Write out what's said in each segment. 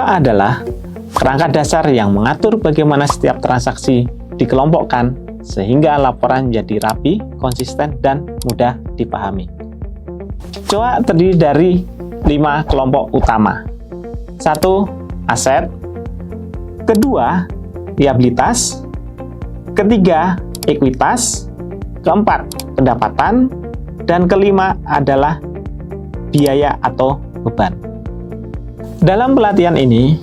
COA adalah kerangka dasar yang mengatur bagaimana setiap transaksi dikelompokkan sehingga laporan jadi rapi, konsisten, dan mudah dipahami. COA terdiri dari 5 kelompok utama. 1. Aset. Kedua, liabilitas. Ketiga, ekuitas. Keempat, pendapatan. Dan kelima adalah biaya atau beban. Dalam pelatihan ini,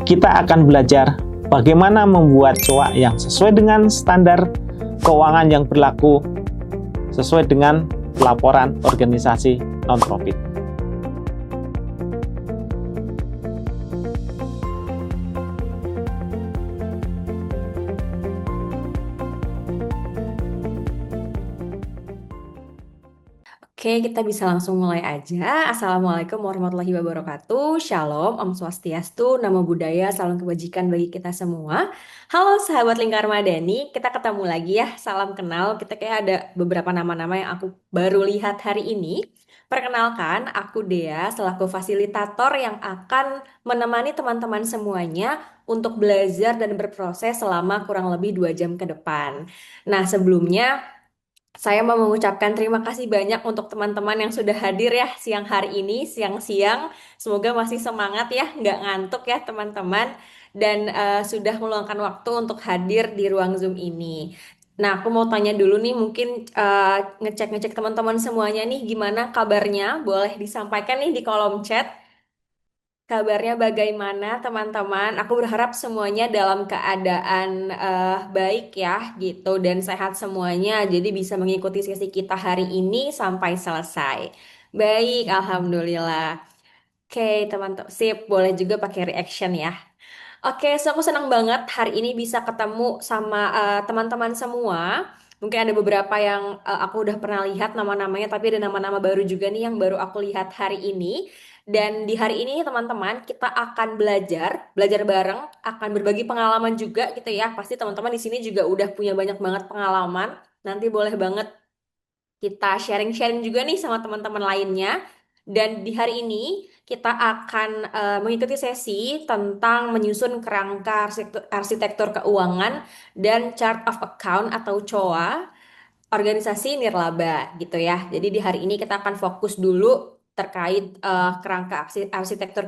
kita akan belajar bagaimana membuat COA yang sesuai dengan standar keuangan yang berlaku sesuai dengan laporan organisasi non-profit. Oke, kita bisa langsung mulai aja. Assalamualaikum warahmatullahi wabarakatuh. Shalom, Om Swastiastu, Namo Buddhaya, salam kebajikan bagi kita semua. Halo sahabat Lingkar Madani, kita ketemu lagi ya. Salam kenal, kita kayak ada beberapa nama-nama yang aku baru lihat hari ini. Perkenalkan, aku Dea, selaku fasilitator yang akan menemani teman-teman semuanya untuk belajar dan berproses selama kurang lebih 2 jam ke depan. Nah, sebelumnya saya mau mengucapkan terima kasih banyak untuk teman-teman yang sudah hadir ya siang hari ini, siang-siang. Semoga masih semangat ya, nggak ngantuk ya teman-teman. Dan sudah meluangkan waktu untuk hadir di ruang Zoom ini. Nah, aku mau tanya dulu nih, mungkin ngecek-ngecek teman-teman semuanya nih, gimana kabarnya? Boleh disampaikan nih di kolom chat. Kabarnya bagaimana teman-teman? Aku berharap semuanya dalam keadaan baik ya gitu dan sehat semuanya. Jadi bisa mengikuti sesi kita hari ini sampai selesai. Baik, alhamdulillah. Oke, teman-teman, sip. Boleh juga pakai reaction ya. Oke, so aku senang banget hari ini bisa ketemu sama teman-teman semua. Mungkin ada beberapa yang aku udah pernah lihat nama-namanya, tapi ada nama-nama baru juga nih yang baru aku lihat hari ini. Dan di hari ini teman-teman kita akan belajar bareng, akan berbagi pengalaman juga gitu ya. Pasti teman-teman di sini juga udah punya banyak banget pengalaman. Nanti boleh banget kita sharing-sharing juga nih sama teman-teman lainnya. Dan di hari ini kita akan mengikuti sesi tentang menyusun kerangka arsitektur keuangan dan chart of account atau COA organisasi nirlaba gitu ya. Jadi di hari ini kita akan fokus dulu terkait kerangka arsitektur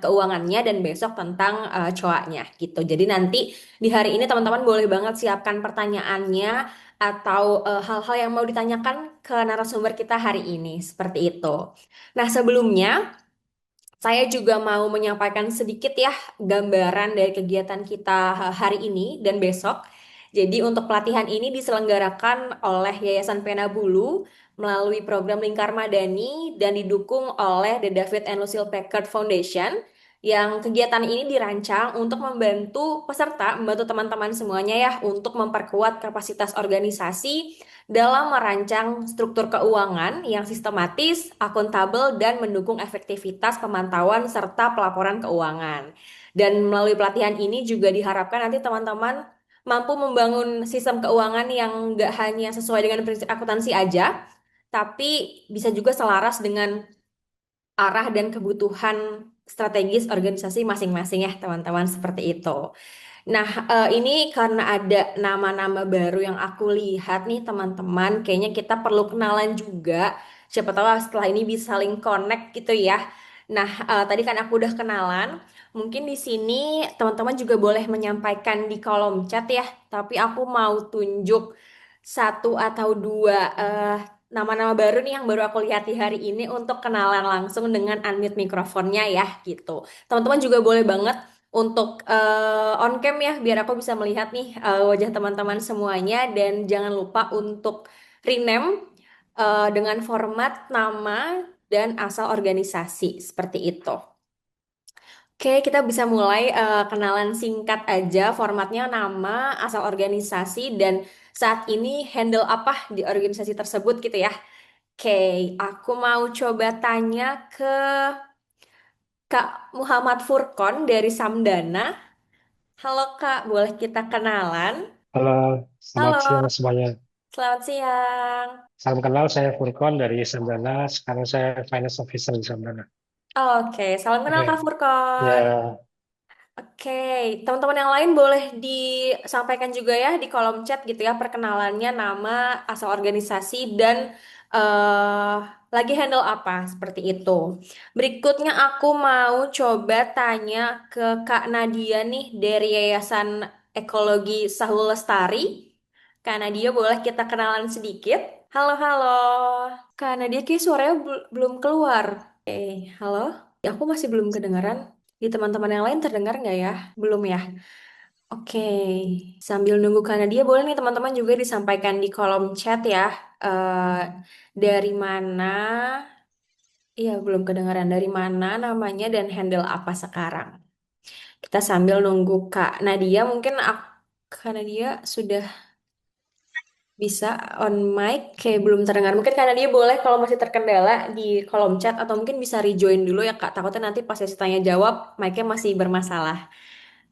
keuangannya dan besok tentang COA-nya gitu. Jadi nanti di hari ini teman-teman boleh banget siapkan pertanyaannya atau hal-hal yang mau ditanyakan ke narasumber kita hari ini seperti itu. Nah, sebelumnya saya juga mau menyampaikan sedikit ya gambaran dari kegiatan kita hari ini dan besok. Jadi untuk pelatihan ini diselenggarakan oleh Yayasan Pena Bulu melalui program Lingkar Madani dan didukung oleh The David and Lucille Packard Foundation yang kegiatan ini dirancang untuk membantu teman-teman semuanya ya untuk memperkuat kapasitas organisasi dalam merancang struktur keuangan yang sistematis, akuntabel, dan mendukung efektivitas pemantauan serta pelaporan keuangan. Dan melalui pelatihan ini juga diharapkan nanti teman-teman mampu membangun sistem keuangan yang nggak hanya sesuai dengan prinsip akuntansi aja, tapi bisa juga selaras dengan arah dan kebutuhan strategis organisasi masing-masing ya teman-teman seperti itu. Nah, ini karena ada nama-nama baru yang aku lihat nih teman-teman, kayaknya kita perlu kenalan juga. Siapa tahu setelah ini bisa saling connect gitu ya. Nah, tadi kan aku udah kenalan. Mungkin di sini teman-teman juga boleh menyampaikan di kolom chat ya. Tapi aku mau tunjuk satu atau dua nama-nama baru nih yang baru aku lihat di hari ini untuk kenalan langsung dengan unmute mikrofonnya ya gitu. Teman-teman juga boleh banget untuk on cam ya biar aku bisa melihat nih wajah teman-teman semuanya dan jangan lupa untuk rename dengan format nama dan asal organisasi seperti itu. Oke, kita bisa mulai kenalan singkat aja formatnya nama, asal organisasi dan saat ini handle apa di organisasi tersebut gitu ya. Oke, aku mau coba tanya ke Kak Muhammad Furkon dari Samdana. Halo Kak, boleh kita kenalan? Halo, selamat siang Halo, semuanya. selamat siang. Salam kenal, saya Furkon dari Sambana. Sekarang saya Finance Officer di Sambana. Oke, salam kenal Oke, Kak Furkon. ya, Oke, teman-teman yang lain boleh disampaikan juga ya di kolom chat gitu ya perkenalannya, nama, asal organisasi, dan eh lagi handle apa seperti itu. Berikutnya aku mau coba tanya ke Kak Nadia nih dari Yayasan Ekologi Sahul Lestari. Kak Nadia boleh kita kenalan sedikit? Halo, halo. Kak Nadia kayak suaranya belum keluar. Halo? Aku masih belum kedengaran. Di teman-teman yang lain terdengar nggak ya? Belum ya? Oke, sambil nunggu karena dia boleh nih teman-teman juga disampaikan di kolom chat ya. Eh dari mana? Iya, belum kedengaran dari mana namanya dan handle apa sekarang. Kita sambil nunggu Kak Nadia, mungkin Kak Nadia sudah bisa on mic, kayak belum terdengar. Mungkin Kak Nadia boleh kalau masih terkendala di kolom chat atau mungkin bisa rejoin dulu ya Kak. Takutnya nanti pas sesi tanya jawab, mic-nya masih bermasalah.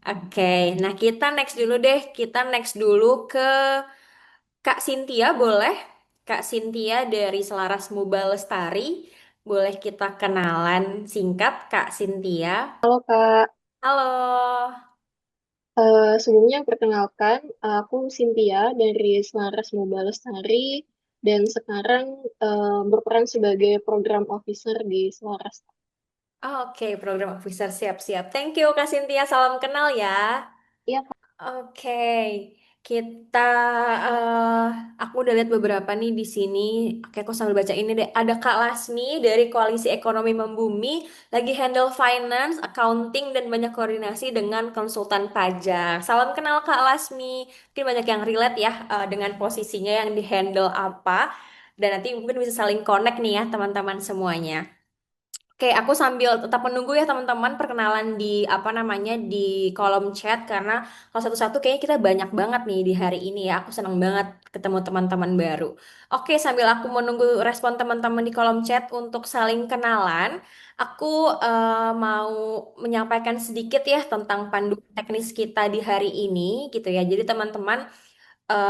Oke, nah kita next dulu deh. Kita next dulu ke Kak Cynthia, boleh? Kak Cynthia dari Selaras Muba Lestari. Boleh kita kenalan singkat, Kak Cynthia. Halo Kak. Halo. Sebelumnya perkenalkan, aku Cynthia dari Selaras Muba Lestari dan sekarang berperan sebagai program officer di Selaras. Oke, program officer siap-siap. Thank you, Kak Cynthia. Salam kenal ya. Iya Kak. Oke, kita eh aku udah lihat beberapa nih di sini. Oke, aku sambil baca ini deh. Ada Kak Lasmi dari Koalisi Ekonomi Membumi, lagi handle finance, accounting, dan banyak koordinasi dengan konsultan pajak. Salam kenal Kak Lasmi. Mungkin banyak yang relate ya dengan posisinya yang di handle apa. Dan nanti mungkin bisa saling connect nih ya teman-teman semuanya. Oke, aku sambil tetap menunggu ya teman-teman perkenalan di apa namanya di kolom chat karena kalau satu-satu kayaknya kita banyak banget nih di hari ini ya. Aku senang banget ketemu teman-teman baru. Oke, sambil aku menunggu respon teman-teman di kolom chat untuk saling kenalan, aku mau menyampaikan sedikit ya tentang panduan teknis kita di hari ini gitu ya. Jadi teman-teman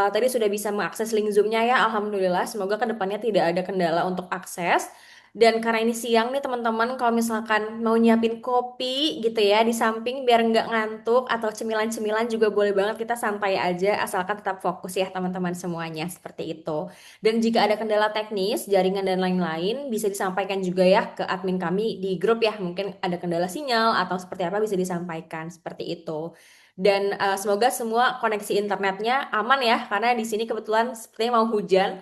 tadi sudah bisa mengakses link Zoom-nya ya, Alhamdulillah. Semoga kedepannya tidak ada kendala untuk akses. Dan karena ini siang nih teman-teman, kalau misalkan mau nyiapin kopi gitu ya di samping biar nggak ngantuk atau cemilan-cemilan juga boleh banget kita santai aja asalkan tetap fokus ya teman-teman semuanya seperti itu. Dan jika ada kendala teknis, jaringan dan lain-lain bisa disampaikan juga ya ke admin kami di grup ya. Mungkin ada kendala sinyal atau seperti apa bisa disampaikan seperti itu. Dan semoga semua koneksi internetnya aman ya, karena di sini kebetulan sepertinya mau hujan.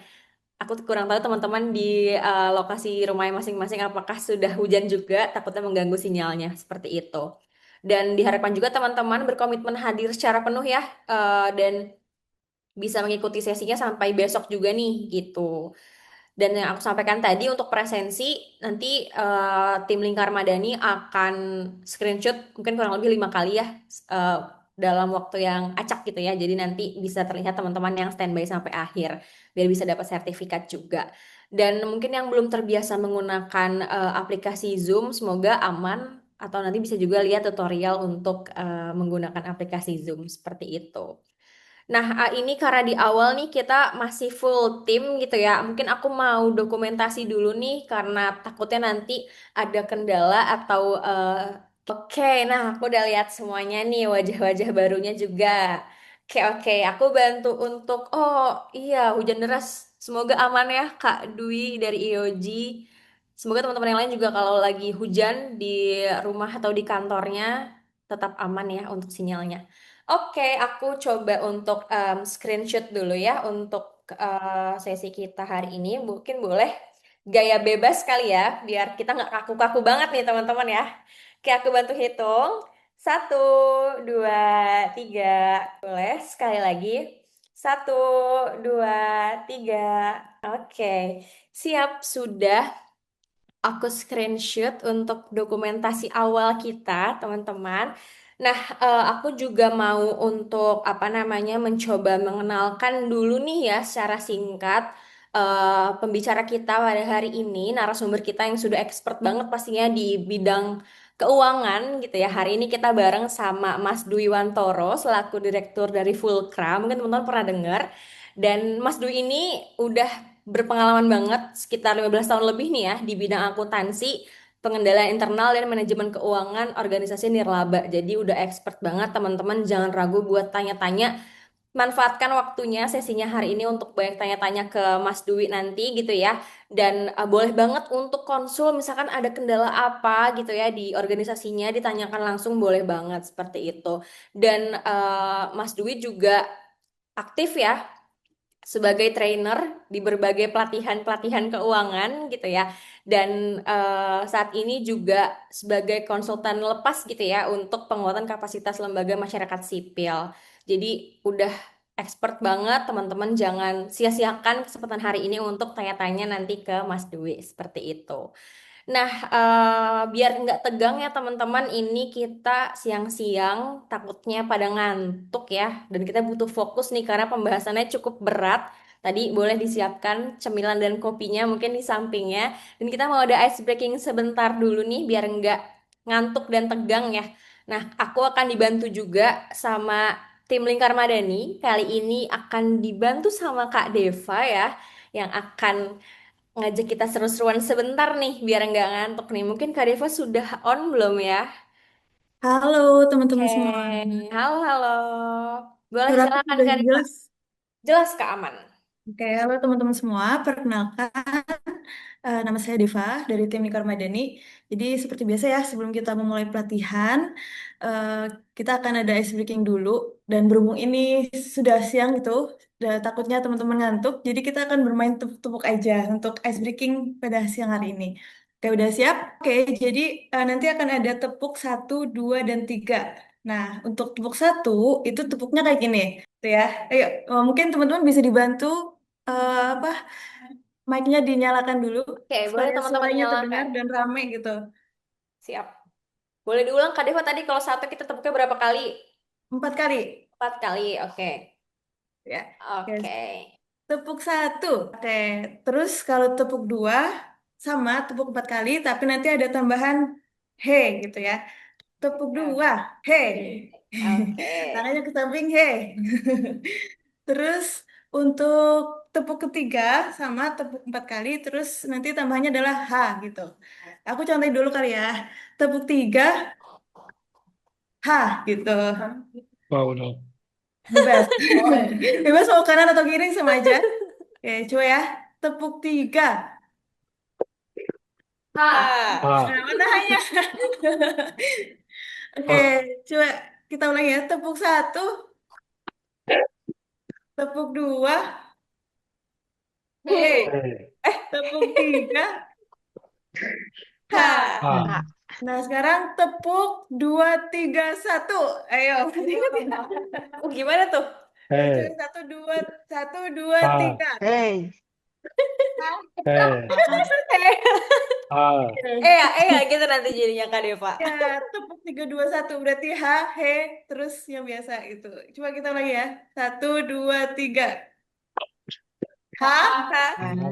Aku kurang tahu teman-teman di lokasi rumahnya masing-masing apakah sudah hujan juga, takutnya mengganggu sinyalnya seperti itu. Dan diharapkan juga teman-teman berkomitmen hadir secara penuh ya, dan bisa mengikuti sesinya sampai besok juga nih gitu. Dan yang aku sampaikan tadi untuk presensi, nanti tim Lingkar Madani akan screenshot mungkin kurang lebih 5 kali ya eh, dalam waktu yang acak gitu ya. Jadi nanti bisa terlihat teman-teman yang standby sampai akhir biar bisa dapat sertifikat juga. Dan mungkin yang belum terbiasa menggunakan aplikasi Zoom, semoga aman atau nanti bisa juga lihat tutorial untuk menggunakan aplikasi Zoom seperti itu. Nah, ini karena di awal nih kita masih full tim gitu ya. Mungkin aku mau dokumentasi dulu nih karena takutnya nanti ada kendala atau oke, nah aku udah lihat semuanya nih wajah-wajah barunya juga. Oke, oke, aku bantu untuk oh iya, hujan deras. Semoga aman ya Kak Dwi dari IOG. Semoga teman-teman yang lain juga kalau lagi hujan di rumah atau di kantornya tetap aman ya untuk sinyalnya. Oke, aku coba untuk screenshot dulu ya untuk sesi kita hari ini. Mungkin boleh gaya bebas kali ya, biar kita nggak kaku-kaku banget nih teman-teman ya. Oke, aku bantu hitung. 1, 2, 3. Boleh sekali lagi. 1, 2, 3. Oke, siap sudah. Aku screenshot untuk dokumentasi awal kita, teman-teman. Nah, aku juga mau untuk apa namanya mencoba mengenalkan dulu nih ya secara singkat pembicara kita pada hari ini, narasumber kita yang sudah expert banget pastinya di bidang keuangan gitu ya. Hari ini kita bareng sama Mas Dwi Wantoro selaku direktur dari Fulcra. Mungkin teman-teman pernah dengar. Dan Mas Dwi ini udah berpengalaman banget sekitar 15 tahun lebih nih ya di bidang akuntansi, pengendalian internal dan manajemen keuangan organisasi nirlaba. Jadi udah expert banget teman-teman, jangan ragu buat tanya-tanya. Manfaatkan waktunya sesinya hari ini untuk banyak tanya-tanya ke Mas Dwi nanti gitu ya. Dan boleh banget untuk konsul misalkan ada kendala apa gitu ya di organisasinya ditanyakan langsung boleh banget seperti itu. Dan Mas Dwi juga aktif ya sebagai trainer di berbagai pelatihan-pelatihan keuangan gitu ya. Dan saat ini juga sebagai konsultan lepas gitu ya untuk penguatan kapasitas lembaga masyarakat sipil. Jadi udah expert banget teman-teman, jangan sia-siakan kesempatan hari ini untuk tanya-tanya nanti ke Mas Dwi seperti itu. Nah, biar nggak tegang ya teman-teman, ini kita siang-siang takutnya pada ngantuk ya, dan kita butuh fokus nih karena pembahasannya cukup berat. Tadi boleh disiapkan cemilan dan kopinya mungkin di sampingnya, dan kita mau ada ice breaking sebentar dulu nih biar nggak ngantuk dan tegang ya. Nah, aku akan dibantu juga sama tim Lingkar Madani. Kali ini akan dibantu sama Kak Deva ya, yang akan ngajak kita seru-seruan sebentar nih biar nggak ngantuk nih. Mungkin Kak Deva sudah on belum ya? Halo teman-teman semua. Oke, halo halo. Boleh Suara aku silakan sudah Kak Deva. jelas. Jelas Kak Aman. Oke, halo teman-teman semua. Perkenalkan, nama saya Deva dari tim Nikar Madani. Jadi seperti biasa ya, sebelum kita memulai pelatihan, eh, kita akan ada ice breaking dulu. Dan berhubung ini sudah siang gitu, takutnya teman-teman ngantuk. Jadi kita akan bermain tepuk-tepuk aja untuk ice breaking pada siang hari ini. Oke, udah siap? Oke, jadi nanti akan ada tepuk 1, 2, dan 3. Nah, untuk tepuk 1, itu tepuknya kayak gini. Tuh ya. Ayo, mungkin teman-teman bisa dibantu apa mic-nya dinyalakan dulu Oke, boleh supaya teman-teman suaranya terdengar dinyalakan. dan rame gitu. Siap. Boleh diulang Kak Deva tadi kalau satu kita tepuknya berapa kali? 4 kali 4 kali. Oke. ya. Oke, Oke. tepuk 1. Oke, terus kalau tepuk 2 sama tepuk 4 kali tapi nanti ada tambahan he gitu ya. Tepuk 2 he. Oke. Tangannya ke samping he. Terus untuk tepuk ketiga sama tepuk 4 kali, terus nanti tambahnya adalah H gitu. Aku contohin dulu kali ya. Tepuk 3, H gitu. Wow, udah. Bebas. Bebas mau kanan atau kiri sama aja. Oke, coba ya. Tepuk 3. Ah. Ah, Nah, mana hanya? Oke, ah, coba kita ulang ya. Tepuk 1, tepuk 2, H. eh, Tepuk 3, H. ah, Nah, sekarang tepuk 2, 3, 1. Ayo. Oh, gimana tuh? eh, Coba satu, dua, ah, tiga. eh, ah, Ya gitu nanti jadinya Kak Deva. Ya, tepuk 3, 2, 1. Berarti H, he, terus yang biasa itu. Coba kita lagi ya. 1, 2, 3. H, Hah? ah,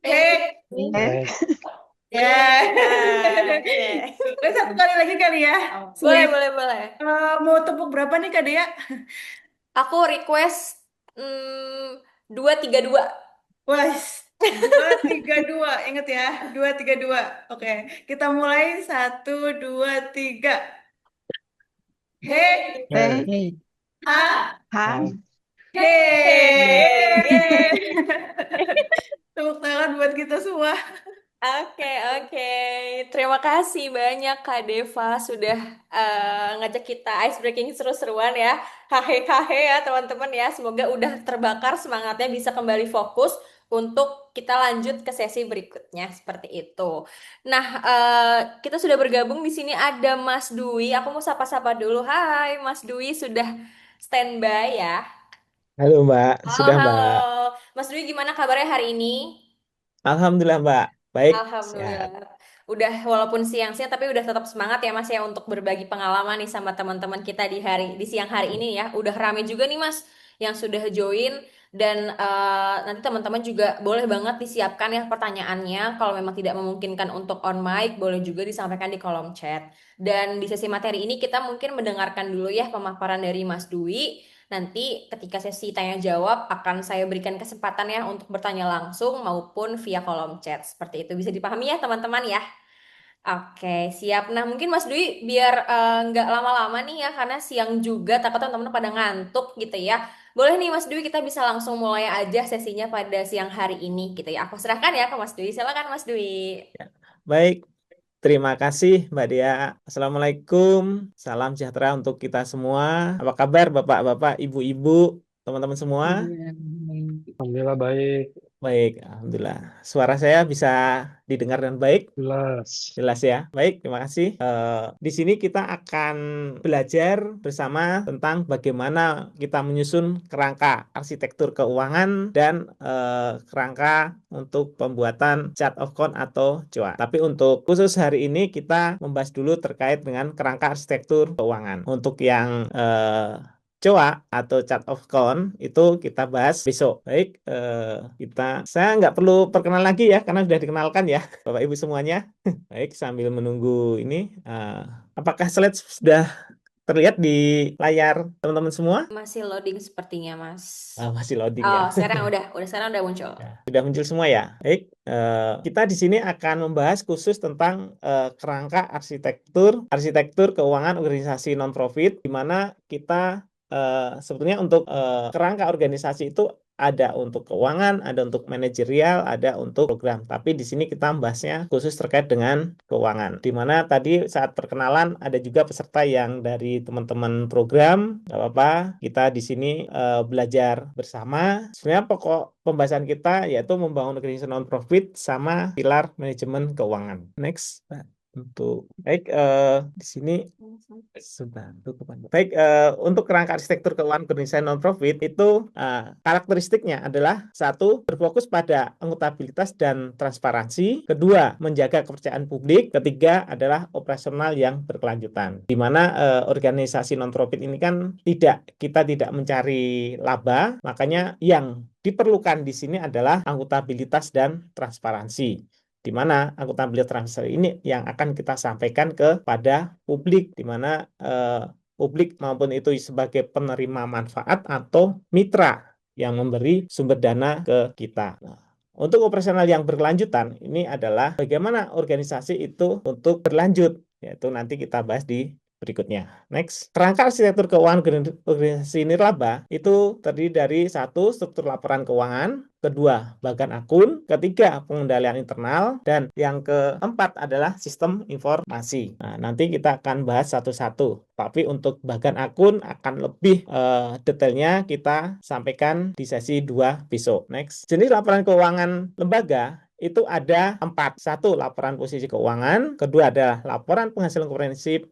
he, eh, ya. Nah, oke. Boleh satu kali lagi kali ya. Boleh, Sweet. boleh, boleh. Mau tepuk berapa nih Kak Dea? Aku request 2-3-2. Wah, 2, 3, 2. Ingat ya, 2, 3, 2. Oke, kita mulai 1, 2, 3. He, eh, ha, ah, he. Yeay. Tepuk tangan buat kita semua. Oke, oke. Terima kasih banyak Kak Deva sudah ngajak kita ice breaking seru-seruan ya. Hahe ya teman-teman ya. Semoga udah terbakar semangatnya bisa kembali fokus untuk kita lanjut ke sesi berikutnya seperti itu. Nah, kita sudah bergabung di sini ada Mas Dwi. Aku mau sapa-sapa dulu. Hai, Mas Dwi sudah standby ya. Halo Mbak, Halo, sudah halo. Mbak. Mas Dwi gimana kabarnya hari ini? Alhamdulillah Mbak, baik, sehat. Alhamdulillah. Udah walaupun siang-siang tapi udah tetap semangat ya Mas ya untuk berbagi pengalaman nih sama teman-teman kita di siang hari ini ya. Udah rame juga nih Mas yang sudah join dan nanti teman-teman juga boleh banget disiapkan ya pertanyaannya. Kalau memang tidak memungkinkan untuk on mic boleh juga disampaikan di kolom chat. Dan di sesi materi ini kita mungkin mendengarkan dulu ya pemaparan dari Mas Dwi. Nanti ketika sesi tanya jawab akan saya berikan kesempatan ya untuk bertanya langsung maupun via kolom chat. Seperti itu bisa dipahami ya teman-teman ya. Oke, siap. Nah, mungkin Mas Dwi biar nggak lama-lama nih ya, karena siang juga takutnya teman-teman pada ngantuk gitu ya. Boleh nih Mas Dwi, kita bisa langsung mulai aja sesinya pada siang hari ini gitu ya. Aku serahkan ya ke Mas Dwi. Silakan Mas Dwi. Ya. Baik, terima kasih Mbak Dea. Assalamualaikum, salam sejahtera untuk kita semua. Apa kabar Bapak-bapak, Ibu-ibu, teman-teman semua? Alhamdulillah baik, Baik, Alhamdulillah. Suara saya bisa didengar dengan baik? jelas. Jelas ya. Baik, terima kasih. Di sini kita akan belajar bersama tentang bagaimana kita menyusun kerangka arsitektur keuangan dan kerangka untuk pembuatan chart of account atau COA. Tapi untuk khusus hari ini kita membahas dulu terkait dengan kerangka arsitektur keuangan. Untuk yang COA atau chart of account itu kita bahas besok. Baik, saya nggak perlu perkenalan lagi ya karena sudah dikenalkan ya Bapak Ibu semuanya. Baik, sambil menunggu ini, apakah slide sudah terlihat di layar teman-teman semua? Masih loading sepertinya, Mas. Masih loading ya. Oh, sekarang udah muncul. Ya, sudah muncul semua ya. Baik, kita di sini akan membahas khusus tentang kerangka arsitektur keuangan organisasi non-profit, di mana kita sebetulnya untuk kerangka organisasi itu ada untuk keuangan, ada untuk manajerial, ada untuk program. Tapi di sini kita membahasnya khusus terkait dengan keuangan. Di mana tadi saat perkenalan ada juga peserta yang dari teman-teman program. Nggak apa-apa, kita di sini belajar bersama. Sebenarnya pokok pembahasan kita yaitu membangun organisasi non-profit sama pilar manajemen keuangan. Next, Pak. Baik, di sini sudah tutupan. Baik, untuk kerangka arsitektur keuangan organisasi non-profit itu karakteristiknya adalah satu, berfokus pada akuntabilitas dan transparansi. Kedua, menjaga kepercayaan publik. Ketiga adalah operasional yang berkelanjutan. Di mana organisasi non-profit ini kan kita tidak mencari laba, makanya yang diperlukan di sini adalah akuntabilitas dan transparansi. Di mana akuntabilitas transparansi ini yang akan kita sampaikan kepada publik, di mana publik maupun itu sebagai penerima manfaat atau mitra yang memberi sumber dana ke kita. Nah, untuk operasional yang berkelanjutan ini adalah bagaimana organisasi itu untuk berlanjut, yaitu nanti kita bahas di berikutnya. Next, kerangka arsitektur keuangan organisasi nirlaba itu terdiri dari satu, struktur laporan keuangan, kedua, bagan akun, ketiga, pengendalian internal, dan yang keempat adalah sistem informasi. Nah, nanti kita akan bahas satu-satu. Tapi untuk bagan akun akan lebih detailnya kita sampaikan di sesi 2 besok. Next, jenis laporan keuangan lembaga itu ada 4. Satu, laporan posisi keuangan. Kedua adalah laporan penghasilan komprehensif.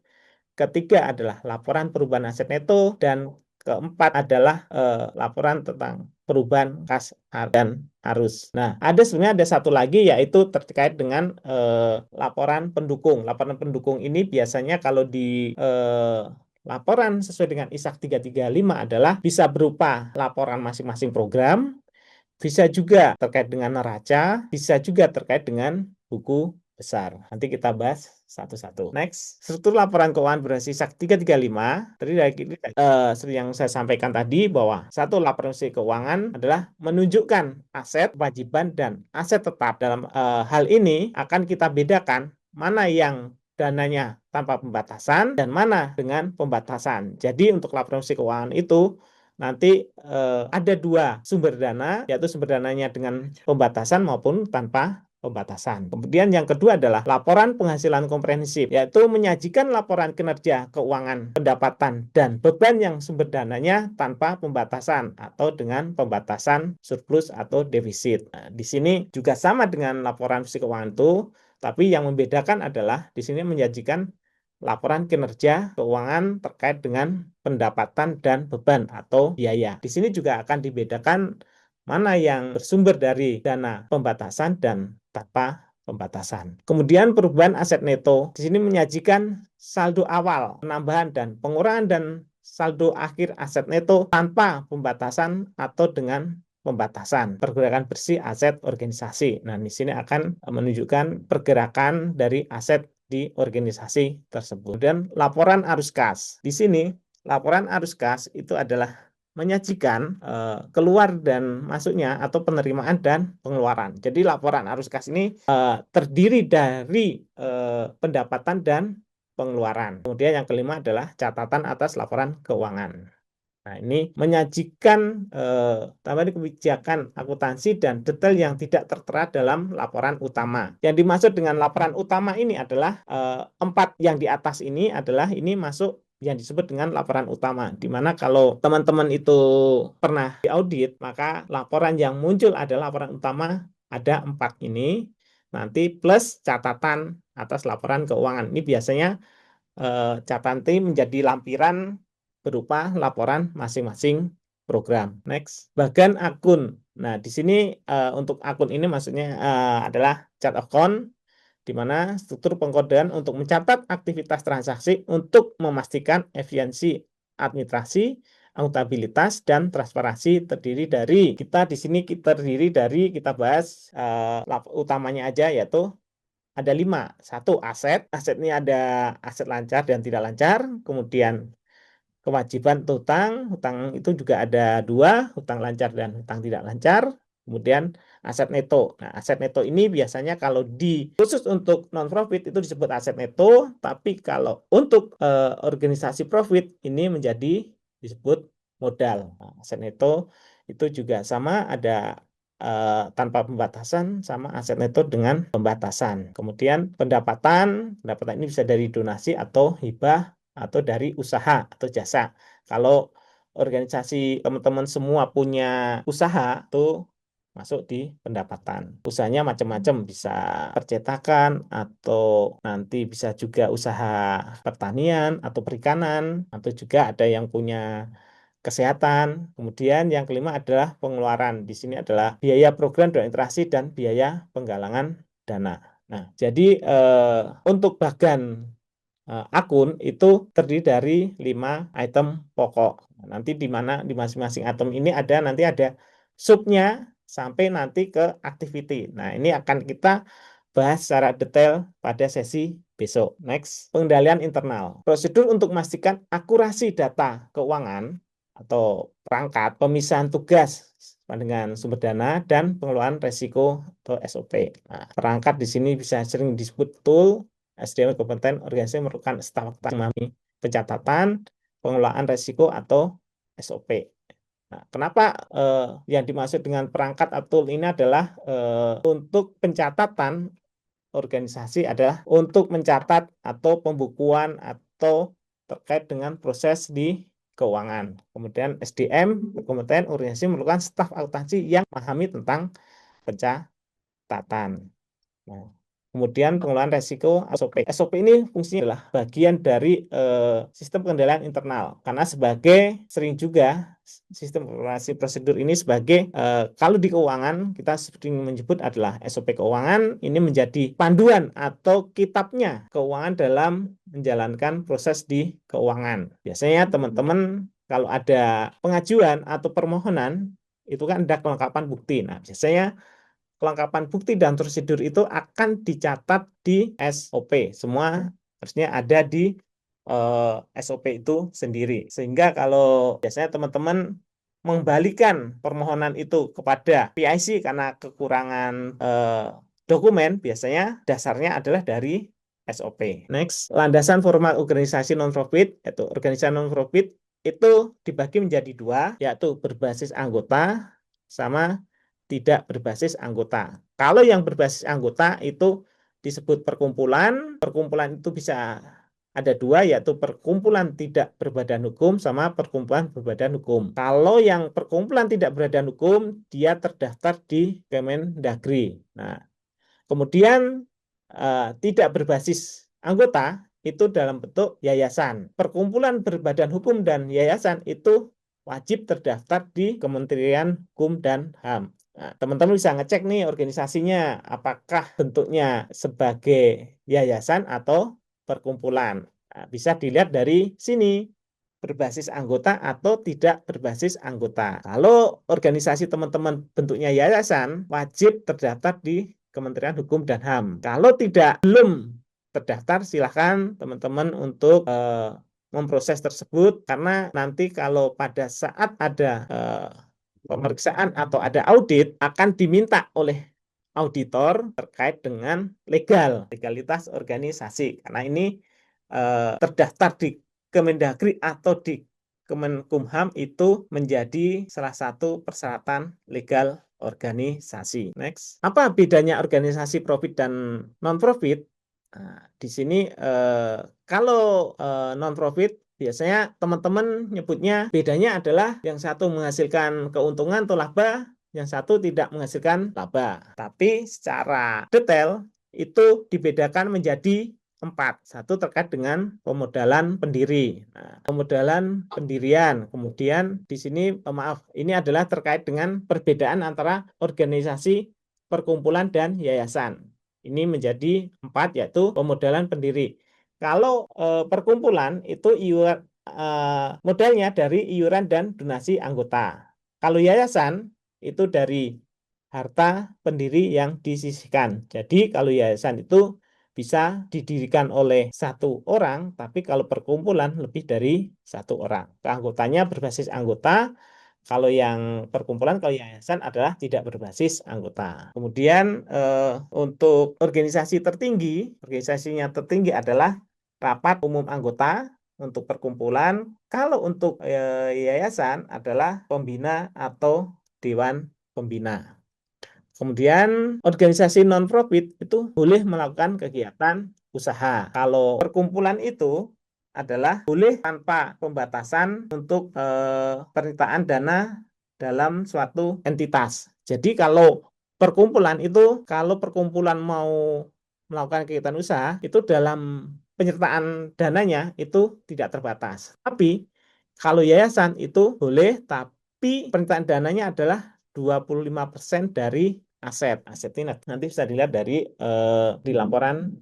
Ketiga adalah laporan perubahan aset neto, dan keempat adalah laporan tentang perubahan kas dan arus. Nah, sebenarnya ada satu lagi yaitu terkait dengan laporan pendukung. Laporan pendukung ini biasanya kalau di laporan sesuai dengan ISAK 335 adalah bisa berupa laporan masing-masing program, bisa juga terkait dengan neraca, bisa juga terkait dengan buku besar. Nanti kita bahas satu-satu. Next, struktur laporan keuangan berbasis ISAK 335. Tadi seperti yang saya sampaikan tadi bahwa satu, laporan keuangan adalah menunjukkan aset, kewajiban, dan aset tetap. Dalam hal ini akan kita bedakan mana yang dananya tanpa pembatasan dan mana dengan pembatasan. Jadi untuk laporan keuangan itu nanti ada 2 sumber dana, yaitu sumber dananya dengan pembatasan maupun tanpa pembatasan. Kemudian yang kedua adalah laporan penghasilan komprehensif, yaitu menyajikan laporan kinerja keuangan, pendapatan, dan beban yang sumber dananya tanpa pembatasan atau dengan pembatasan surplus atau defisit. Nah, di sini juga sama dengan laporan keuangan itu, tapi yang membedakan adalah di sini menyajikan laporan kinerja keuangan terkait dengan pendapatan dan beban atau biaya. Di sini juga akan dibedakan mana yang bersumber dari dana pembatasan dan tanpa pembatasan. Kemudian perubahan aset neto. Di sini menyajikan saldo awal, penambahan dan pengurangan, dan saldo akhir aset neto tanpa pembatasan atau dengan pembatasan. Pergerakan bersih aset organisasi. Nah, di sini akan menunjukkan pergerakan dari aset di organisasi tersebut. Dan laporan arus kas. Di sini laporan arus kas itu adalah menyajikan keluar dan masuknya atau penerimaan dan pengeluaran. Jadi laporan arus kas ini terdiri dari pendapatan dan pengeluaran. Kemudian yang kelima adalah catatan atas laporan keuangan. Nah, ini menyajikan tambahan kebijakan akuntansi dan detail yang tidak tertera dalam laporan utama. Yang dimaksud dengan laporan utama ini adalah 4 yang di atas ini adalah ini masuk yang disebut dengan laporan utama. Di mana kalau teman-teman itu pernah diaudit, maka laporan yang muncul adalah laporan utama ada 4 ini. Nanti plus catatan atas laporan keuangan. Ini biasanya catatan ini menjadi lampiran berupa laporan masing-masing program. Next, bagian akun. Nah, di sini untuk akun ini maksudnya adalah chart account, di mana struktur pengkodean untuk mencatat aktivitas transaksi untuk memastikan efisiensi administrasi, akuntabilitas, dan transparansi terdiri dari kita di sini kita bahas utamanya aja yaitu ada 5. 1 aset. Aset ini ada aset lancar dan tidak lancar. Kemudian kewajiban hutang. Hutang itu juga ada 2, hutang lancar dan hutang tidak lancar. Kemudian aset neto. Nah, aset neto ini biasanya kalau khusus untuk non-profit itu disebut aset neto, tapi kalau untuk organisasi profit ini disebut modal. Nah, aset neto itu juga sama, ada tanpa pembatasan sama aset neto dengan pembatasan. Kemudian pendapatan ini bisa dari donasi atau hibah atau dari usaha atau jasa. Kalau organisasi teman-teman semua punya usaha itu masuk di pendapatan. Usahanya macam-macam, bisa percetakan atau nanti bisa juga usaha pertanian atau perikanan, atau juga ada yang punya kesehatan. Kemudian yang kelima adalah pengeluaran. Di sini adalah biaya program dan interaksi dan biaya penggalangan dana. Nah, jadi untuk bagian akun itu terdiri dari 5 item pokok. Nanti di mana di masing-masing item ini nanti ada subnya sampai nanti ke activity. Nah, ini akan kita bahas secara detail pada sesi besok. Next, pengendalian internal. Prosedur untuk memastikan akurasi data keuangan atau perangkat, pemisahan tugas dengan sumber dana, dan pengelolaan resiko atau SOP. Nah, perangkat di sini bisa sering disebut tool, SDM kompeten organisasi merupakan staf memahami pencatatan, pengelolaan resiko atau SOP. Nah, kenapa yang dimaksud dengan perangkat atau tool ini adalah untuk pencatatan organisasi adalah untuk mencatat atau pembukuan atau terkait dengan proses di keuangan. Kemudian SDM, kompeten organisasi merupakan staf akuntansi yang memahami tentang pencatatan. Nah, kemudian pengelolaan resiko SOP. SOP ini fungsinya adalah bagian dari sistem pengendalian internal. Karena sering juga sistem informasi prosedur ini sebagai kalau di keuangan kita sering menyebut adalah SOP keuangan, ini menjadi panduan atau kitabnya keuangan dalam menjalankan proses di keuangan. Biasanya teman-teman kalau ada pengajuan atau permohonan itu kan ada kelengkapan bukti. Nah, biasanya kelengkapan bukti dan prosedur itu akan dicatat di SOP. Semua harusnya ada di SOP itu sendiri. Sehingga kalau biasanya teman-teman mengembalikan permohonan itu kepada PIC karena kekurangan dokumen, biasanya dasarnya adalah dari SOP. Next, landasan formal organisasi non-profit, yaitu organisasi non-profit itu dibagi menjadi 2, yaitu berbasis anggota sama tidak berbasis anggota. Kalau yang berbasis anggota itu disebut perkumpulan. Perkumpulan itu bisa ada 2, yaitu perkumpulan tidak berbadan hukum sama perkumpulan berbadan hukum. Kalau yang perkumpulan tidak berbadan hukum, dia terdaftar di Kemendagri. Nah, kemudian tidak berbasis anggota itu dalam bentuk yayasan. Perkumpulan berbadan hukum dan yayasan itu wajib terdaftar di Kementerian Hukum dan HAM. Nah, teman-teman bisa ngecek nih organisasinya apakah bentuknya sebagai yayasan atau perkumpulan. Nah, bisa dilihat dari sini berbasis anggota atau tidak berbasis anggota. Kalau organisasi teman-teman bentuknya yayasan, wajib terdaftar di Kementerian Hukum dan HAM. Kalau belum terdaftar, silakan teman-teman untuk memproses tersebut, karena nanti kalau pada saat ada pemeriksaan atau ada audit akan diminta oleh auditor terkait dengan legalitas organisasi, karena ini terdaftar di Kemendagri atau di Kemenkumham itu menjadi salah satu persyaratan legal organisasi. Next, apa bedanya organisasi profit dan non-profit? Nah, di sini kalau non-profit biasanya teman-teman nyebutnya bedanya adalah yang satu menghasilkan keuntungan atau laba, yang satu tidak menghasilkan laba. Tapi secara detail itu dibedakan menjadi 4. Satu terkait dengan pemodalan pendiri. Nah, pemodalan pendirian. Kemudian di sini maaf, ini adalah terkait dengan perbedaan antara organisasi, perkumpulan, dan yayasan. Ini menjadi 4, yaitu pemodalan pendiri. Kalau perkumpulan itu modalnya dari iuran dan donasi anggota. Kalau yayasan itu dari harta pendiri yang disisihkan. Jadi kalau yayasan itu bisa didirikan oleh satu orang, tapi kalau perkumpulan lebih dari satu orang. Keanggotanya berbasis anggota, kalau yang perkumpulan, kalau yayasan adalah tidak berbasis anggota. Kemudian untuk organisasinya tertinggi adalah rapat umum anggota untuk perkumpulan. Kalau untuk yayasan adalah pembina atau dewan pembina. Kemudian organisasi non-profit itu boleh melakukan kegiatan usaha. Kalau perkumpulan itu adalah boleh tanpa pembatasan untuk penyertaan dana dalam suatu entitas. Jadi kalau perkumpulan mau melakukan kegiatan usaha itu dalam penyertaan dananya itu tidak terbatas. Tapi kalau yayasan itu boleh, tapi penyertaan dananya adalah 25% dari aset. Aset ini nanti bisa dilihat di laporan.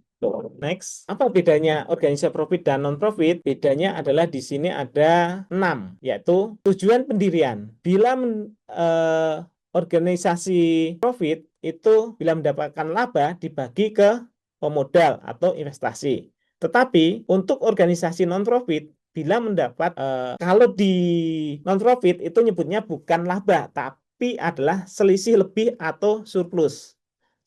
Next, apa bedanya organisasi profit dan non-profit? Bedanya adalah di sini ada 6, yaitu tujuan pendirian. Bila organisasi profit itu bila mendapatkan laba dibagi ke pemodal atau investasi. Tetapi untuk organisasi non-profit bila mendapat kalau di non-profit itu nyebutnya bukan laba, tapi adalah selisih lebih atau surplus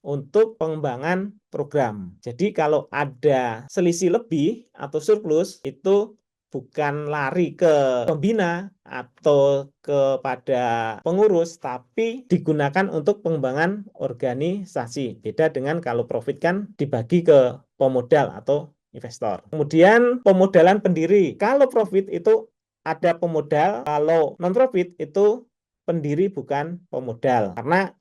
untuk pengembangan program. Jadi kalau ada selisih lebih atau surplus itu bukan lari ke pembina atau kepada pengurus, tapi digunakan untuk pengembangan organisasi. Beda dengan kalau profit kan dibagi ke pemodal atau investor. Kemudian pemodalan pendiri. Kalau profit itu ada pemodal, kalau non-profit itu pendiri bukan pemodal. Karena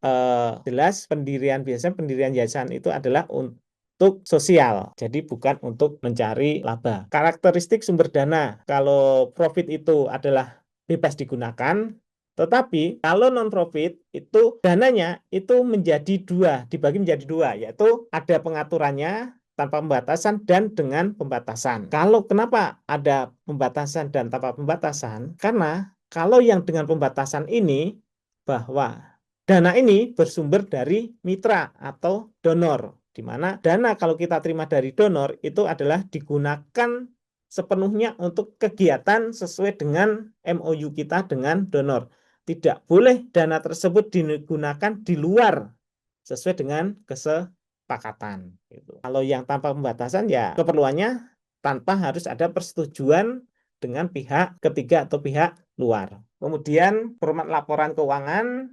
jelas biasanya pendirian yayasan itu adalah untuk sosial, jadi bukan untuk mencari laba. Karakteristik sumber dana, kalau profit itu adalah bebas digunakan, tetapi kalau non-profit itu dananya itu dibagi menjadi dua, yaitu ada pengaturannya tanpa pembatasan dan dengan pembatasan. Kalau kenapa ada pembatasan dan tanpa pembatasan? Karena kalau yang dengan pembatasan ini bahwa dana ini bersumber dari mitra atau donor, di mana dana kalau kita terima dari donor itu adalah digunakan sepenuhnya untuk kegiatan sesuai dengan MOU kita dengan donor. Tidak boleh dana tersebut digunakan di luar sesuai dengan kesepakatan. Kalau yang tanpa pembatasan ya keperluannya tanpa harus ada persetujuan dengan pihak ketiga atau pihak luar. Kemudian format laporan keuangan,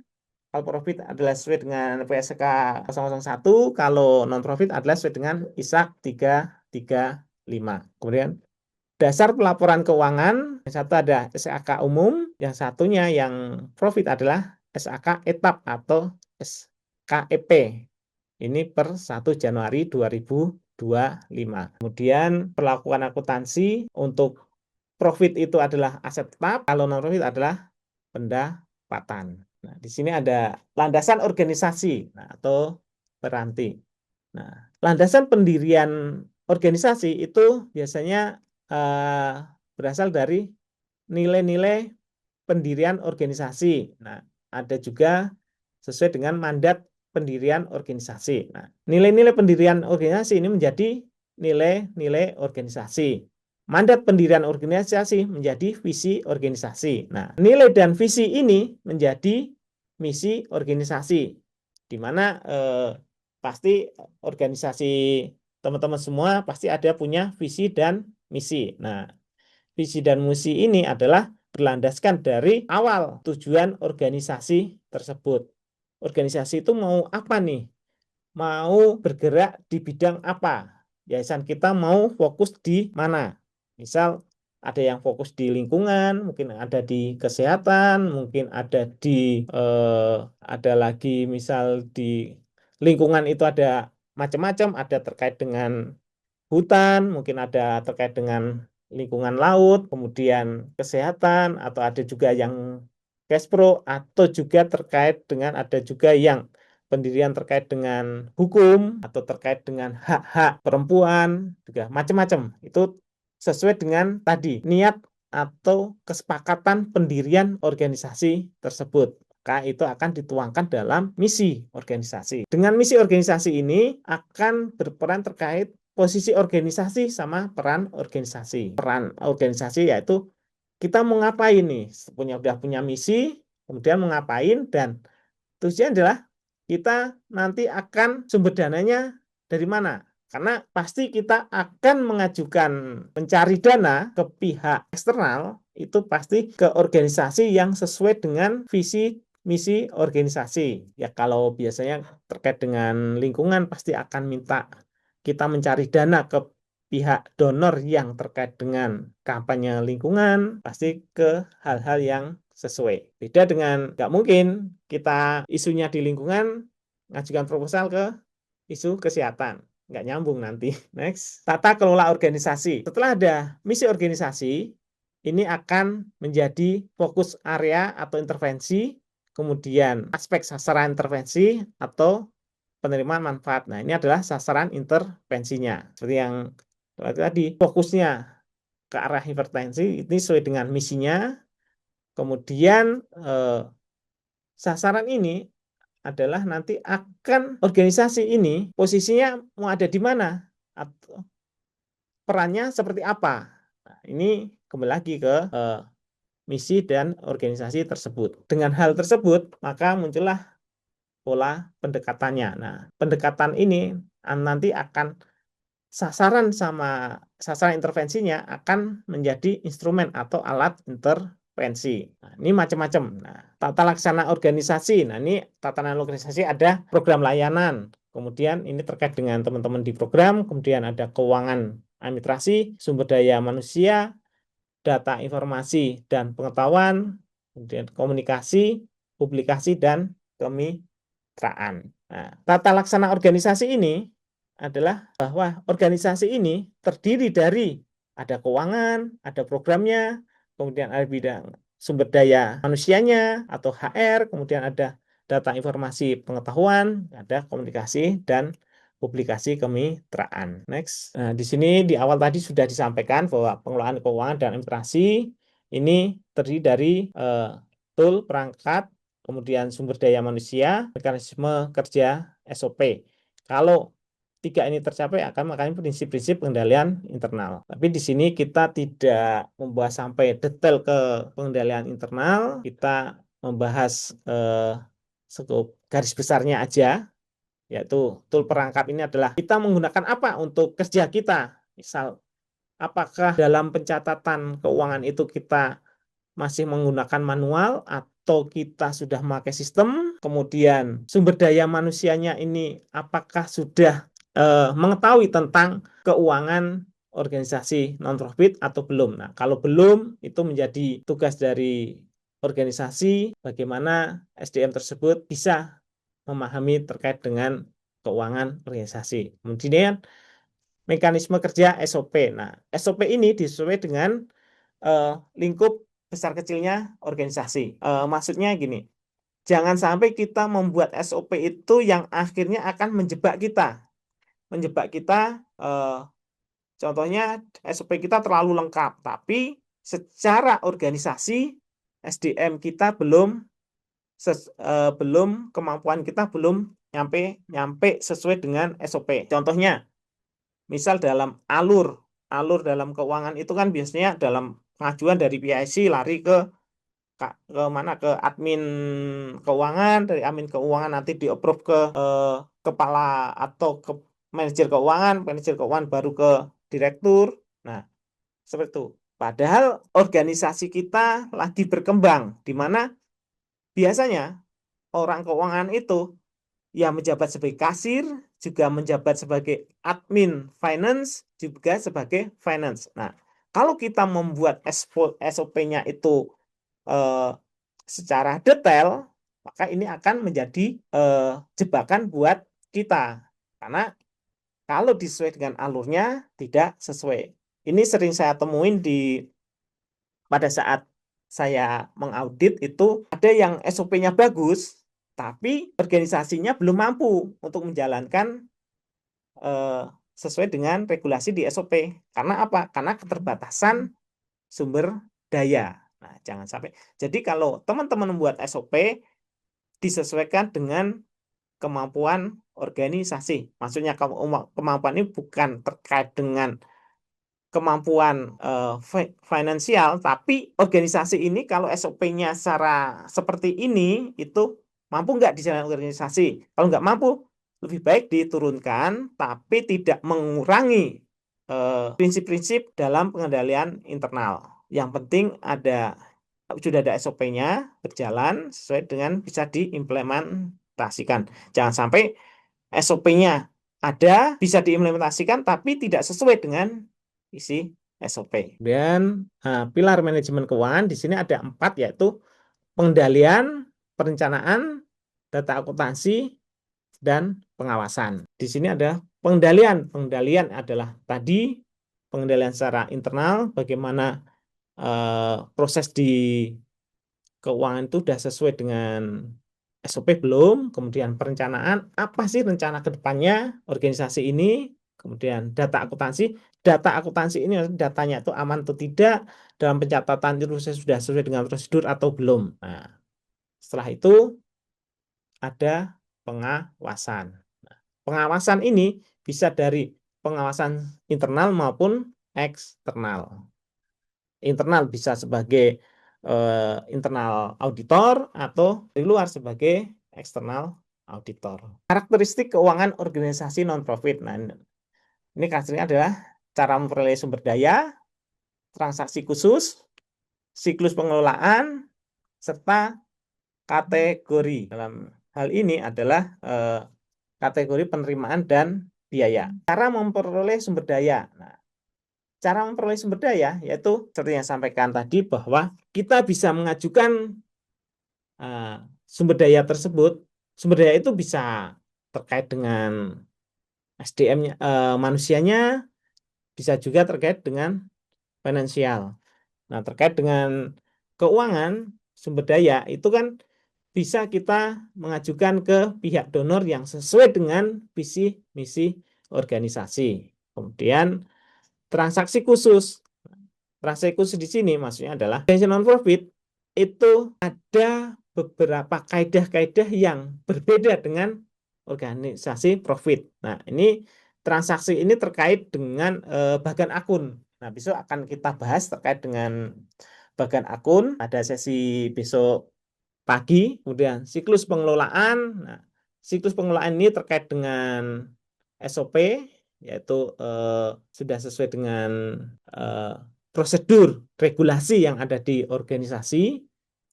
kalau profit adalah sesuai dengan PSK 001, kalau non-profit adalah sesuai dengan ISAK 335. Kemudian dasar pelaporan keuangan, yang satu ada SAK umum, yang satunya yang profit adalah SAK etap atau SKEP. Ini per 1 Januari 2025. Kemudian perlakuan akuntansi untuk profit itu adalah aset tetap, kalau non-profit adalah pendapatan. Nah, di sini ada landasan organisasi atau peranti. Nah, landasan pendirian organisasi itu biasanya berasal dari nilai-nilai pendirian organisasi. Nah, ada juga sesuai dengan mandat pendirian organisasi. Nah, nilai-nilai pendirian organisasi ini menjadi nilai-nilai organisasi. mandat pendirian organisasi menjadi visi organisasi. Nah, nilai dan visi ini menjadi misi organisasi, di mana pasti organisasi teman-teman semua pasti ada punya visi dan misi. Nah, visi dan misi ini adalah berlandaskan dari awal tujuan organisasi tersebut. Organisasi itu mau apa nih? Mau bergerak di bidang apa? Yayasan kita mau fokus di mana? Misal ada yang fokus di lingkungan, mungkin ada di kesehatan, mungkin ada di ada lagi misal di lingkungan itu ada macam-macam, ada terkait dengan hutan, mungkin ada terkait dengan lingkungan laut, kemudian kesehatan, atau ada juga yang Kespro, atau juga terkait dengan ada juga yang pendirian terkait dengan hukum atau terkait dengan hak-hak perempuan, juga macam-macam. Itu sesuai dengan tadi niat atau kesepakatan pendirian organisasi tersebut. Maka itu akan dituangkan dalam misi organisasi. Dengan misi organisasi ini akan berperan terkait posisi organisasi sama peran organisasi. Peran organisasi yaitu kita mau ngapain nih? Udah punya misi, kemudian mau ngapain, dan tujuan adalah kita nanti akan sumber dananya dari mana? Karena pasti kita akan mengajukan mencari dana ke pihak eksternal, itu pasti ke organisasi yang sesuai dengan visi misi organisasi. Ya kalau biasanya terkait dengan lingkungan pasti akan minta kita mencari dana ke pihak donor yang terkait dengan kampanye lingkungan, pasti ke hal-hal yang sesuai. Beda dengan nggak mungkin kita isunya di lingkungan, ngajukan proposal ke isu kesehatan. Nggak nyambung nanti. Next, tata kelola organisasi. Setelah ada misi organisasi, ini akan menjadi fokus area atau intervensi, kemudian aspek sasaran intervensi atau penerimaan manfaat. Nah, ini adalah sasaran intervensinya. Seperti yang tadi, fokusnya ke arah hipertensi, ini sesuai dengan misinya. Kemudian sasaran ini adalah nanti akan organisasi ini posisinya mau ada di mana atau perannya seperti apa. Nah, ini kembali lagi ke misi dan organisasi tersebut. Dengan hal tersebut, maka muncullah pola pendekatannya. Nah, pendekatan ini nanti akan sasaran sama sasaran intervensinya akan menjadi instrumen atau alat intervensi. Nah, ini macam-macam. Nah, tata laksana organisasi. Nah, ini tatanan organisasi ada program layanan. Kemudian ini terkait dengan teman-teman di program, kemudian ada keuangan administrasi, sumber daya manusia, data informasi dan pengetahuan, kemudian komunikasi, publikasi, dan kemitraan. Nah, tata laksana organisasi ini adalah bahwa organisasi ini terdiri dari ada keuangan, ada programnya, kemudian ada bidang sumber daya manusianya atau HR, kemudian ada data informasi pengetahuan, ada komunikasi, dan publikasi kemitraan. Next. Nah, di sini di awal tadi sudah disampaikan bahwa pengelolaan keuangan dan administrasi ini terdiri dari tool, perangkat, kemudian sumber daya manusia, mekanisme kerja, SOP. Kalau tiga ini tercapai akan makanya prinsip-prinsip pengendalian internal. Tapi di sini kita tidak membahas sampai detail ke pengendalian internal, kita membahas skop garis besarnya aja, yaitu tool perangkat ini adalah kita menggunakan apa untuk kerja kita. Misal, apakah dalam pencatatan keuangan itu kita masih menggunakan manual atau kita sudah memakai sistem, kemudian sumber daya manusianya ini apakah sudah mengetahui tentang keuangan organisasi non-profit atau belum. Nah, kalau belum, itu menjadi tugas dari organisasi bagaimana SDM tersebut bisa memahami terkait dengan keuangan organisasi. Kemudian mekanisme kerja SOP. Nah, SOP ini disesuaikan dengan lingkup besar kecilnya organisasi. Maksudnya gini, jangan sampai kita membuat SOP itu yang akhirnya akan menjebak kita. Contohnya SOP kita terlalu lengkap, tapi secara organisasi SDM kita belum kemampuan kita belum nyampe sesuai dengan SOP. Contohnya, misal dalam alur alur dalam keuangan itu kan biasanya dalam pengajuan dari PIC lari ke mana, ke admin keuangan, dari admin keuangan nanti di-approve ke kepala atau ke manajer keuangan baru ke direktur. Nah, seperti itu. Padahal organisasi kita lagi berkembang, di mana biasanya orang keuangan itu yang menjabat sebagai kasir, juga menjabat sebagai admin finance, juga sebagai finance. Nah, kalau kita membuat SOP-nya itu secara detail, maka ini akan menjadi jebakan buat kita. Karena kalau disesuai dengan alurnya, tidak sesuai. Ini sering saya temuin pada saat saya mengaudit itu, ada yang SOP-nya bagus, tapi organisasinya belum mampu untuk menjalankan sesuai dengan regulasi di SOP. Karena apa? Karena keterbatasan sumber daya. Nah, jangan sampai. Jadi kalau teman-teman membuat SOP, disesuaikan dengan kemampuan organisasi. Maksudnya kemampuan ini bukan terkait dengan kemampuan finansial, tapi organisasi ini kalau SOP-nya secara seperti ini, itu mampu nggak dijalankan organisasi? Kalau nggak mampu, lebih baik diturunkan, tapi tidak mengurangi prinsip-prinsip dalam pengendalian internal. Yang penting sudah ada SOP-nya berjalan sesuai dengan bisa diimplementasikan. Jangan sampai SOP-nya ada, bisa diimplementasikan, tapi tidak sesuai dengan isi SOP. Dan pilar manajemen keuangan di sini ada 4, yaitu pengendalian, perencanaan, data akuntansi, dan pengawasan. Di sini ada pengendalian. Pengendalian adalah tadi pengendalian secara internal, bagaimana proses di keuangan itu sudah sesuai dengan SOP belum, kemudian perencanaan, apa sih rencana ke depannya organisasi ini, kemudian data akuntansi ini datanya itu aman atau tidak, dalam pencatatan itu sudah sesuai dengan prosedur atau belum. Nah, setelah itu ada pengawasan. Nah, pengawasan ini bisa dari pengawasan internal maupun eksternal. Internal bisa sebagai internal auditor atau di luar sebagai eksternal auditor. Karakteristik keuangan organisasi non-profit. Nah, ini karakteristiknya adalah cara memperoleh sumber daya, transaksi khusus, siklus pengelolaan, serta kategori. Dalam hal ini adalah kategori penerimaan dan biaya. Cara memperoleh sumber daya. Nah, cara memperoleh sumber daya yaitu seperti yang saya sampaikan tadi, bahwa kita bisa mengajukan sumber daya tersebut. Sumber daya itu bisa terkait dengan SDM-nya, manusianya, bisa juga terkait dengan finansial. Nah, terkait dengan keuangan, sumber daya itu kan bisa kita mengajukan ke pihak donor yang sesuai dengan visi misi organisasi. Kemudian transaksi khusus. Transaksi khusus di sini maksudnya adalah organisasi non-profit itu ada beberapa kaidah-kaidah yang berbeda dengan organisasi profit. Nah, ini transaksi ini terkait dengan bagian akun. Nah, besok akan kita bahas terkait dengan bagian akun. Ada sesi besok pagi. Kemudian siklus pengelolaan. Nah, siklus pengelolaan ini terkait dengan SOP, yaitu sudah sesuai dengan prosedur regulasi yang ada di organisasi.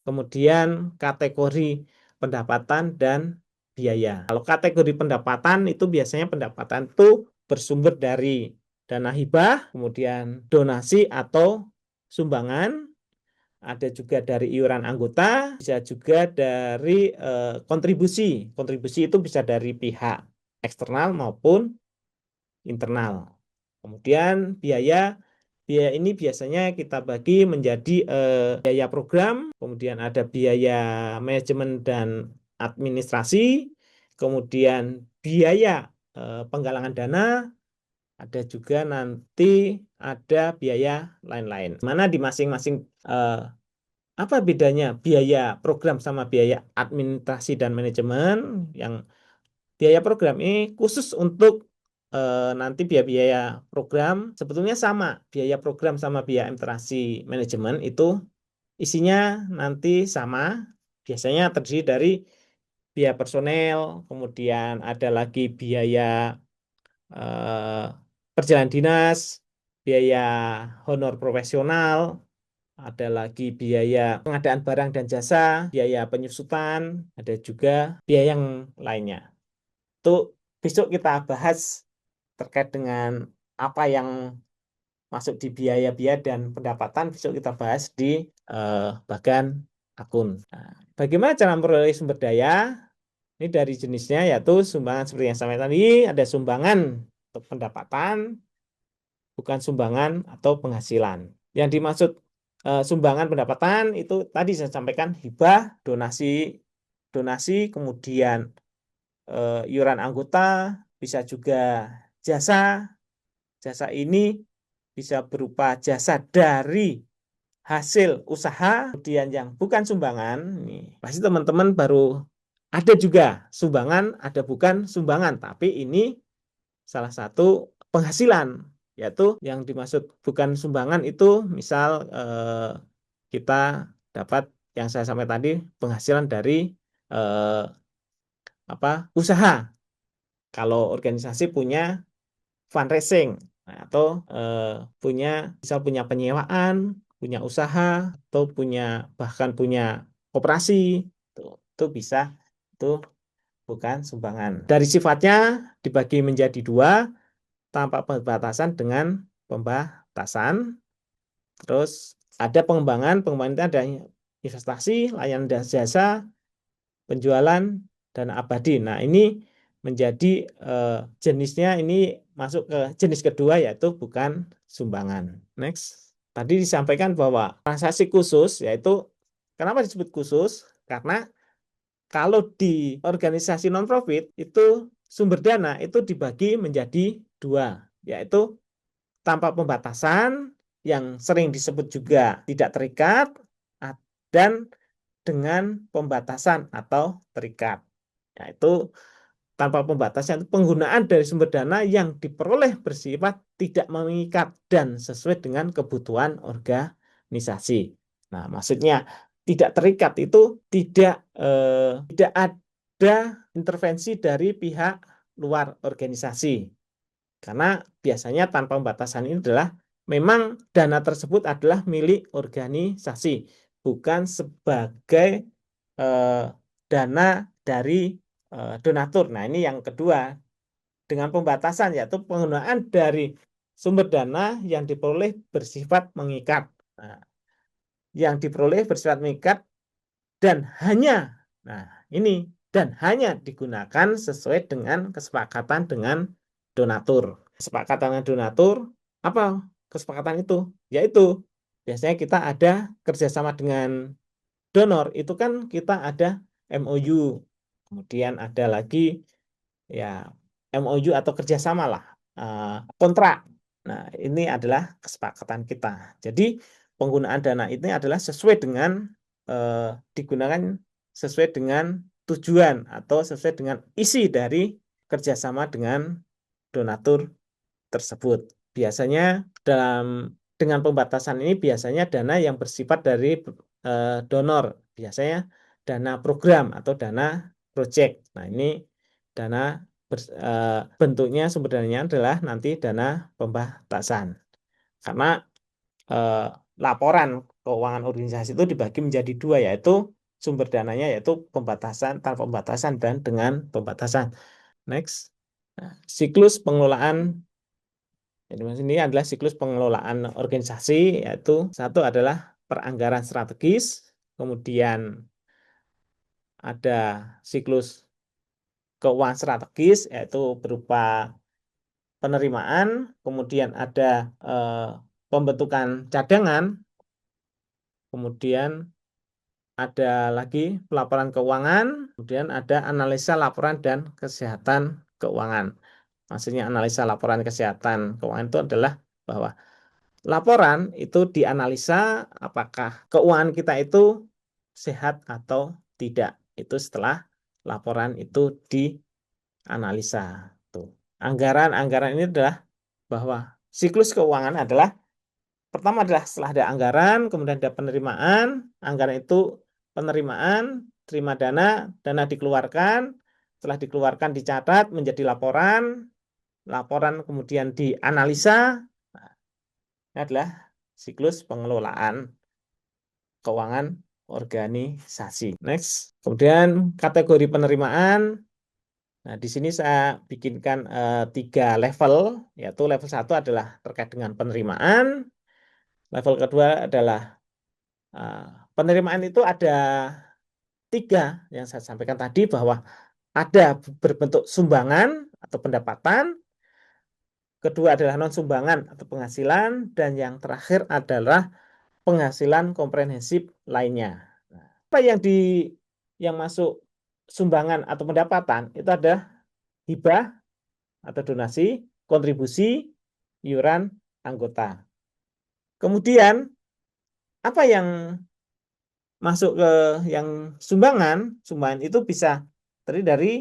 Kemudian kategori pendapatan dan biaya. Kalau kategori pendapatan itu biasanya pendapatan itu bersumber dari dana hibah, kemudian donasi atau sumbangan, ada juga dari iuran anggota, bisa juga dari kontribusi. Kontribusi itu bisa dari pihak eksternal maupun internal. Kemudian biaya ini biasanya kita bagi menjadi biaya program, kemudian ada biaya manajemen dan administrasi, kemudian biaya penggalangan dana, ada juga nanti ada biaya lain-lain. Mana di masing-masing apa bedanya biaya program sama biaya administrasi dan manajemen? Yang biaya program ini khusus untuk nanti biaya program sebetulnya sama, biaya program sama biaya administrasi manajemen itu isinya nanti sama, biasanya terdiri dari biaya personel, kemudian ada lagi biaya perjalanan dinas, biaya honor profesional, ada lagi biaya pengadaan barang dan jasa, biaya penyusutan, ada juga biaya yang lainnya. Itu besok kita bahas terkait dengan apa yang masuk di biaya-biaya dan pendapatan, besok kita bahas di bagian akun. Nah, bagaimana cara memperoleh sumber daya? Ini dari jenisnya yaitu sumbangan seperti yang saya tadi, ada sumbangan untuk pendapatan, bukan sumbangan atau penghasilan. Yang dimaksud sumbangan pendapatan itu tadi saya sampaikan hibah, donasi, kemudian iuran anggota, bisa juga jasa. Jasa ini bisa berupa jasa dari hasil usaha, kemudian yang bukan sumbangan. Nih, pasti teman-teman baru ada juga sumbangan, ada bukan sumbangan, tapi ini salah satu penghasilan, yaitu yang dimaksud bukan sumbangan itu misal kita dapat yang saya sampaikan tadi penghasilan dari usaha. Kalau organisasi punya fundraising atau misal punya penyewaan, punya usaha atau bahkan punya koperasi, itu bisa, itu bukan sumbangan. Dari sifatnya dibagi menjadi dua, tanpa pembatasan dengan pembatasan. Terus ada pengembangan itu ada investasi, layanan dan jasa, penjualan, dan abadi. Nah, ini menjadi jenisnya ini masuk ke jenis kedua yaitu bukan sumbangan. Next. Tadi disampaikan bahwa transaksi khusus yaitu kenapa disebut khusus? Karena kalau di organisasi non-profit itu sumber dana itu dibagi menjadi dua, yaitu tanpa pembatasan yang sering disebut juga tidak terikat dan dengan pembatasan atau terikat. Yaitu tanpa pembatasan penggunaan dari sumber dana yang diperoleh bersifat tidak mengikat dan sesuai dengan kebutuhan organisasi. Nah, maksudnya tidak terikat itu tidak ada intervensi dari pihak luar organisasi. Karena biasanya tanpa pembatasan ini adalah memang dana tersebut adalah milik organisasi, bukan sebagai dana dari donatur. Nah, ini yang kedua, dengan pembatasan yaitu penggunaan dari sumber dana yang diperoleh bersifat mengikat. Nah, yang diperoleh bersifat mengikat dan hanya digunakan sesuai dengan kesepakatan dengan donatur. Kesepakatan dengan donatur, apa kesepakatan itu? Yaitu biasanya kita ada kerjasama dengan donor, itu kan kita ada MOU, kemudian ada lagi ya MOU atau kerjasama lah, kontrak. Nah, ini adalah kesepakatan kita. Jadi penggunaan dana ini adalah sesuai dengan digunakan sesuai dengan tujuan atau sesuai dengan isi dari kerjasama dengan donatur tersebut. Biasanya dengan pembatasan ini biasanya dana yang bersifat dari donor, biasanya dana program atau dana project. Nah, ini dana bentuknya sumber dananya adalah nanti dana pembatasan. Karena laporan keuangan organisasi itu dibagi menjadi dua, yaitu sumber dananya yaitu pembatasan, tanpa pembatasan, dan dengan pembatasan. Next. Nah, siklus pengelolaan. Jadi ini adalah siklus pengelolaan organisasi, yaitu satu adalah peranggaran strategis, kemudian ada siklus keuangan strategis, yaitu berupa penerimaan, kemudian ada pembentukan cadangan, kemudian ada lagi pelaporan keuangan, kemudian ada analisa laporan dan kesehatan keuangan. Maksudnya analisa laporan kesehatan keuangan itu adalah bahwa laporan itu dianalisa apakah keuangan kita itu sehat atau tidak. Itu setelah laporan itu dianalisa. Tuh. Anggaran ini adalah bahwa siklus keuangan adalah pertama adalah setelah ada anggaran, kemudian ada penerimaan, anggaran itu penerimaan, terima dana, dana dikeluarkan, setelah dikeluarkan dicatat menjadi laporan, laporan kemudian dianalisa. Nah, ini adalah siklus pengelolaan keuangan organisasi. Next, kemudian kategori penerimaan. Nah, di sini saya bikinkan 3 level, yaitu level 1 adalah terkait dengan penerimaan, level kedua adalah penerimaan itu ada 3 yang saya sampaikan tadi, bahwa ada berbentuk sumbangan atau pendapatan, kedua adalah non sumbangan atau penghasilan, dan yang terakhir adalah penghasilan komprehensif lainnya. Nah, apa yang masuk sumbangan atau pendapatan itu ada hibah atau donasi, kontribusi, iuran anggota. Kemudian apa yang masuk ke yang sumbangan itu bisa terdiri dari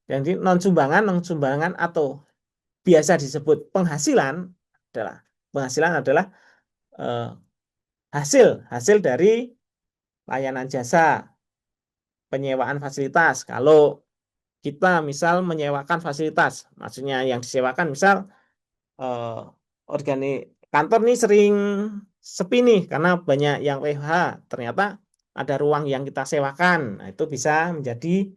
yang non sumbangan atau biasa disebut penghasilan adalah hasil dari layanan jasa, penyewaan fasilitas. Kalau kita misal menyewakan fasilitas, maksudnya yang disewakan misal kantor nih sering sepi nih karena banyak yang WFH, ternyata ada ruang yang kita sewakan. Nah, itu bisa menjadi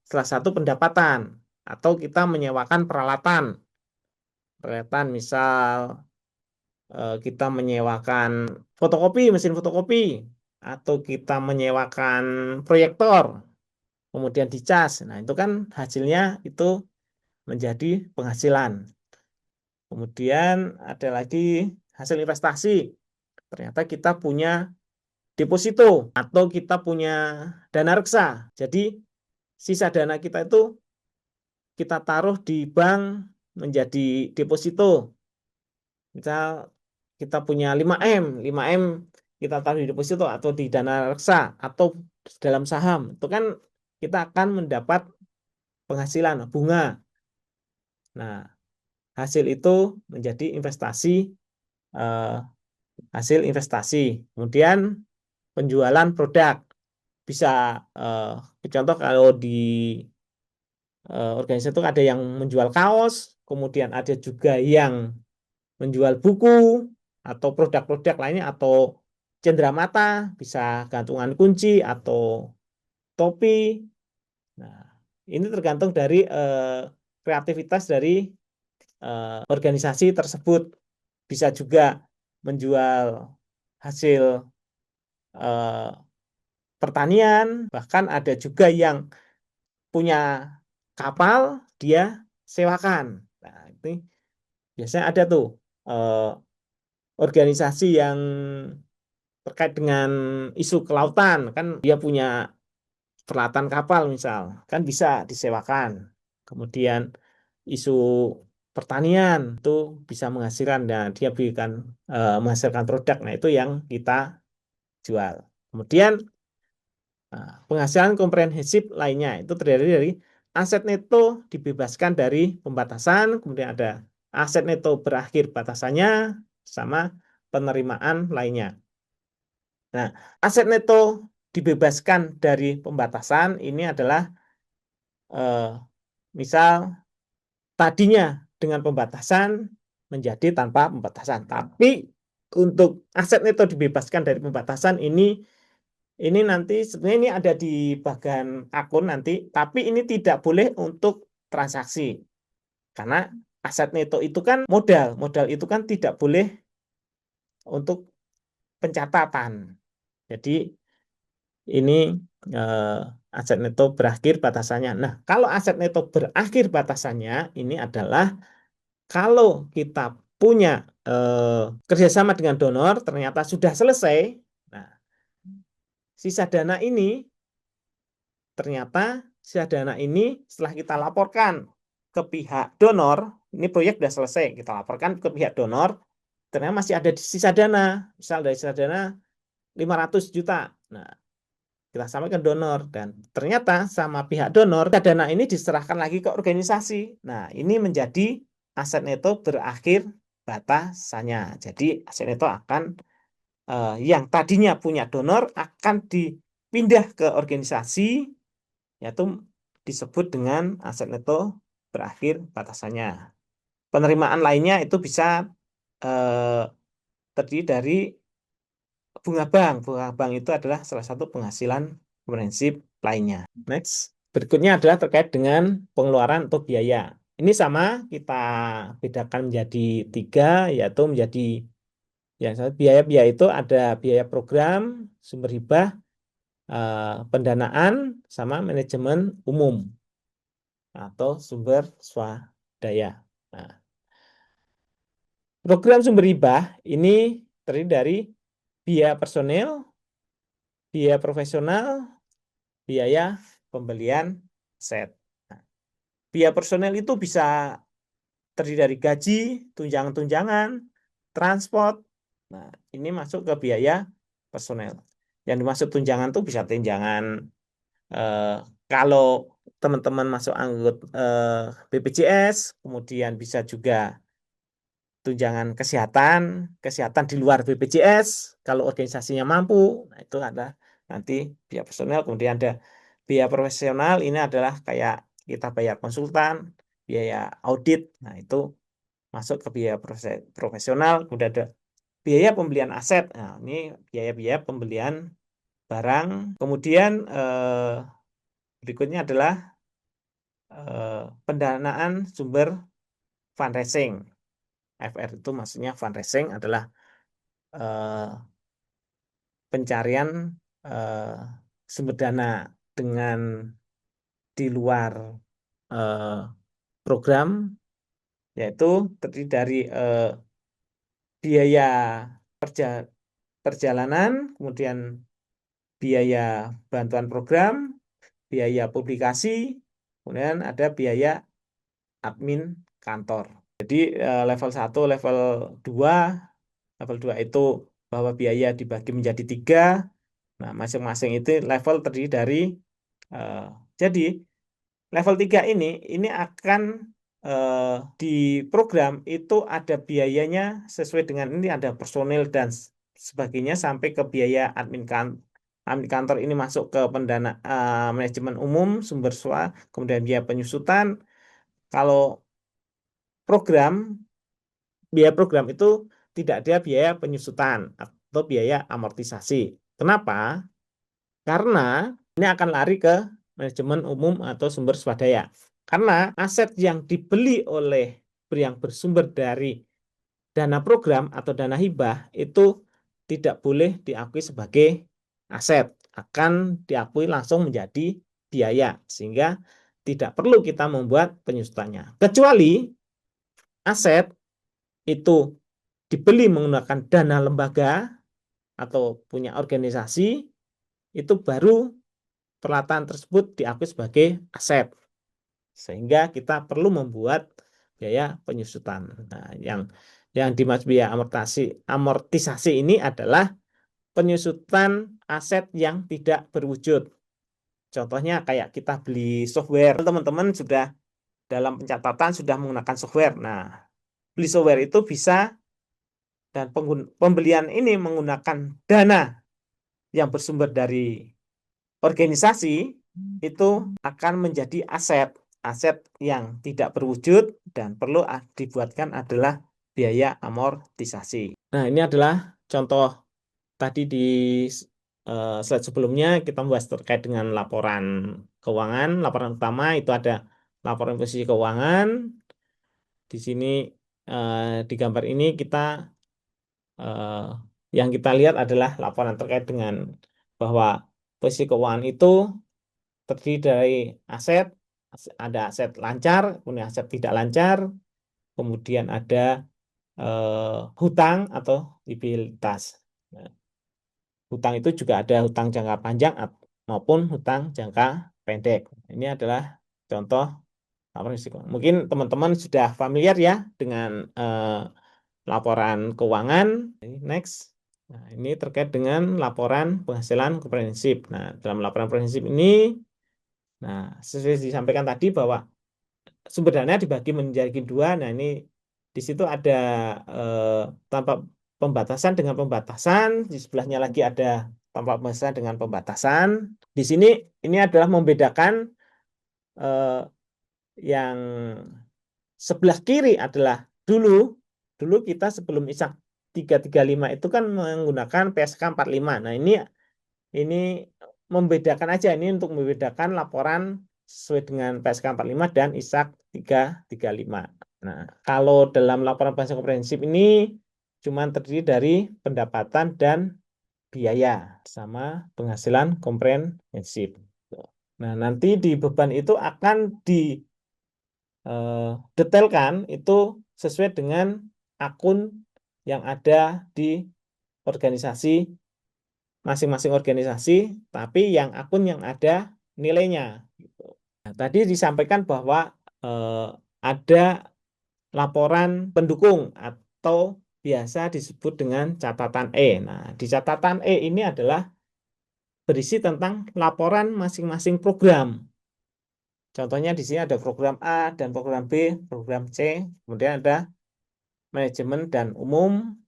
salah satu pendapatan. Atau kita menyewakan peralatan misal kita menyewakan mesin fotokopi, atau kita menyewakan proyektor, kemudian dicas. Nah, itu kan hasilnya itu menjadi penghasilan. Kemudian ada lagi hasil investasi. Ternyata kita punya deposito atau kita punya dana reksa. Jadi sisa dana kita itu kita taruh di bank menjadi deposito. Misal kita punya 5M kita taruh di deposito atau di dana reksa atau dalam saham. Itu kan kita akan mendapat penghasilan bunga. Nah, hasil itu menjadi hasil investasi. Kemudian penjualan produk bisa contoh kalau di organisasi itu ada yang menjual kaos, kemudian ada juga yang menjual buku atau produk-produk lainnya, atau cenderamata, bisa gantungan kunci atau topi. Nah, ini tergantung dari kreativitas dari organisasi tersebut. Bisa juga menjual hasil pertanian, bahkan ada juga yang punya kapal dia sewakan. Nah, ini biasanya ada tuh organisasi yang terkait dengan isu kelautan, kan dia punya peralatan kapal misal, kan bisa disewakan. Kemudian isu pertanian itu bisa menghasilkan, dan dia menghasilkan produk. Nah, itu yang kita jual. Kemudian penghasilan komprehensif lainnya itu terdiri dari aset neto dibebaskan dari pembatasan, kemudian ada aset neto berakhir batasannya, sama penerimaan lainnya. Nah, aset neto dibebaskan dari pembatasan ini adalah misal tadinya dengan pembatasan menjadi tanpa pembatasan. Tapi untuk aset neto dibebaskan dari pembatasan ini nanti sebenarnya ini ada di bagian akun nanti, tapi ini tidak boleh untuk transaksi. Karena aset neto itu kan modal itu kan tidak boleh untuk pencatatan. Jadi ini aset neto berakhir batasannya. Nah, kalau aset neto berakhir batasannya ini adalah kalau kita punya kerjasama dengan donor ternyata sudah selesai. Nah, sisa dana ini setelah kita laporkan ke pihak donor, ini proyek sudah selesai, kita laporkan ke pihak donor, ternyata masih ada sisa dana, misal dari sisa dana 500 juta. Nah, kita sampaikan ke donor, dan ternyata sama pihak donor dana ini diserahkan lagi ke organisasi. Nah, ini menjadi aset neto berakhir batasannya. Jadi aset neto akan yang tadinya punya donor akan dipindah ke organisasi, yaitu disebut dengan aset neto berakhir batasannya. Penerimaan lainnya itu bisa terdiri dari bunga bank. Bunga bank itu adalah salah satu penghasilan komprehensif lainnya. Next. Berikutnya adalah terkait dengan pengeluaran atau biaya. Ini sama, kita bedakan menjadi 3, yaitu menjadi yang biaya-biaya itu ada biaya program, sumber hibah, pendanaan, sama manajemen umum atau sumber swadaya. Nah, program sumber hibah ini terdiri dari biaya personel, biaya profesional, biaya pembelian aset. Nah, biaya personel itu bisa terdiri dari gaji, tunjangan-tunjangan, transport. Nah, ini masuk ke biaya personel. Yang dimaksud tunjangan itu bisa tunjangan kalau teman-teman masuk BPJS, kemudian bisa juga tunjangan kesehatan di luar BPJS, kalau organisasinya mampu. Nah, itu ada nanti biaya personel, kemudian ada biaya profesional, ini adalah kayak kita bayar konsultan, biaya audit, nah itu masuk ke biaya profesional, kemudian ada biaya pembelian aset, nah ini biaya-biaya pembelian barang, kemudian berikutnya adalah pendanaan sumber fundraising. FR itu maksudnya fundraising adalah pencarian sumber dana dengan di luar program, yaitu terdiri dari biaya perjalanan, kemudian biaya bantuan program, biaya publikasi, kemudian ada biaya admin kantor. Jadi level 1, level 2, level 2 itu bahwa biaya dibagi menjadi 3. Nah, masing-masing itu level terdiri dari jadi level 3 ini akan di program itu ada biayanya sesuai dengan ini, ada personil dan sebagainya sampai ke biaya admin kantor ini masuk ke manajemen umum, sumber SWA, kemudian biaya penyusutan. Kalau biaya program itu tidak ada biaya penyusutan atau biaya amortisasi. Kenapa? Karena ini akan lari ke manajemen umum atau sumber swadaya. Karena aset yang dibeli oleh yang bersumber dari dana program atau dana hibah itu tidak boleh diakui sebagai aset, akan diakui langsung menjadi biaya, sehingga tidak perlu kita membuat penyusutannya. Kecuali aset itu dibeli menggunakan dana lembaga atau punya organisasi, itu baru peralatan tersebut diakui sebagai aset, sehingga kita perlu membuat biaya penyusutan. Nah, yang dimaksud biaya amortisasi ini adalah penyusutan aset yang tidak berwujud. Contohnya kayak kita beli software, teman-teman sudah dalam pencatatan sudah menggunakan software. Nah, beli software itu bisa, dan pembelian ini menggunakan dana yang bersumber dari organisasi, itu akan menjadi aset yang tidak berwujud dan perlu dibuatkan adalah biaya amortisasi. Nah, ini adalah contoh tadi di slide sebelumnya kita membahas terkait dengan laporan keuangan. Laporan utama itu ada laporan posisi keuangan. Di sini di gambar ini yang kita lihat adalah laporan terkait dengan bahwa posisi keuangan itu terdiri dari aset, ada aset lancar, kemudian aset tidak lancar, kemudian ada hutang atau liabilitas. Nah, hutang itu juga ada hutang jangka panjang maupun hutang jangka pendek. Ini adalah contoh laporan risiko. Mungkin teman-teman sudah familiar ya dengan laporan keuangan. Next. Nah, ini terkait dengan laporan penghasilan komprehensif. Nah, dalam laporan komprehensif ini, nah, sesuai disampaikan tadi bahwa sumber dana dibagi menjadi dua. Nah, ini di situ ada tanpa pembatasan dengan pembatasan, di sebelahnya lagi ada tanpa pembatasan dengan pembatasan. Di sini ini adalah membedakan eh, yang sebelah kiri adalah dulu kita sebelum ISAK 335 itu kan menggunakan PSK 45. Nah, ini membedakan aja, ini untuk membedakan laporan sesuai dengan PSK 45 dan ISAK 335. Nah, kalau dalam laporan penghasilan komprehensif ini cuma terdiri dari pendapatan dan biaya sama penghasilan komprehensif. Nah, nanti di beban itu akan detailkan itu sesuai dengan akun yang ada di organisasi masing-masing organisasi, tapi yang akun yang ada nilainya. Gitu. Nah, tadi disampaikan bahwa ada laporan pendukung atau biasa disebut dengan catatan E. Nah, di catatan E ini adalah berisi tentang laporan masing-masing program. Contohnya di sini ada program A dan program B, program C, kemudian ada manajemen dan umum,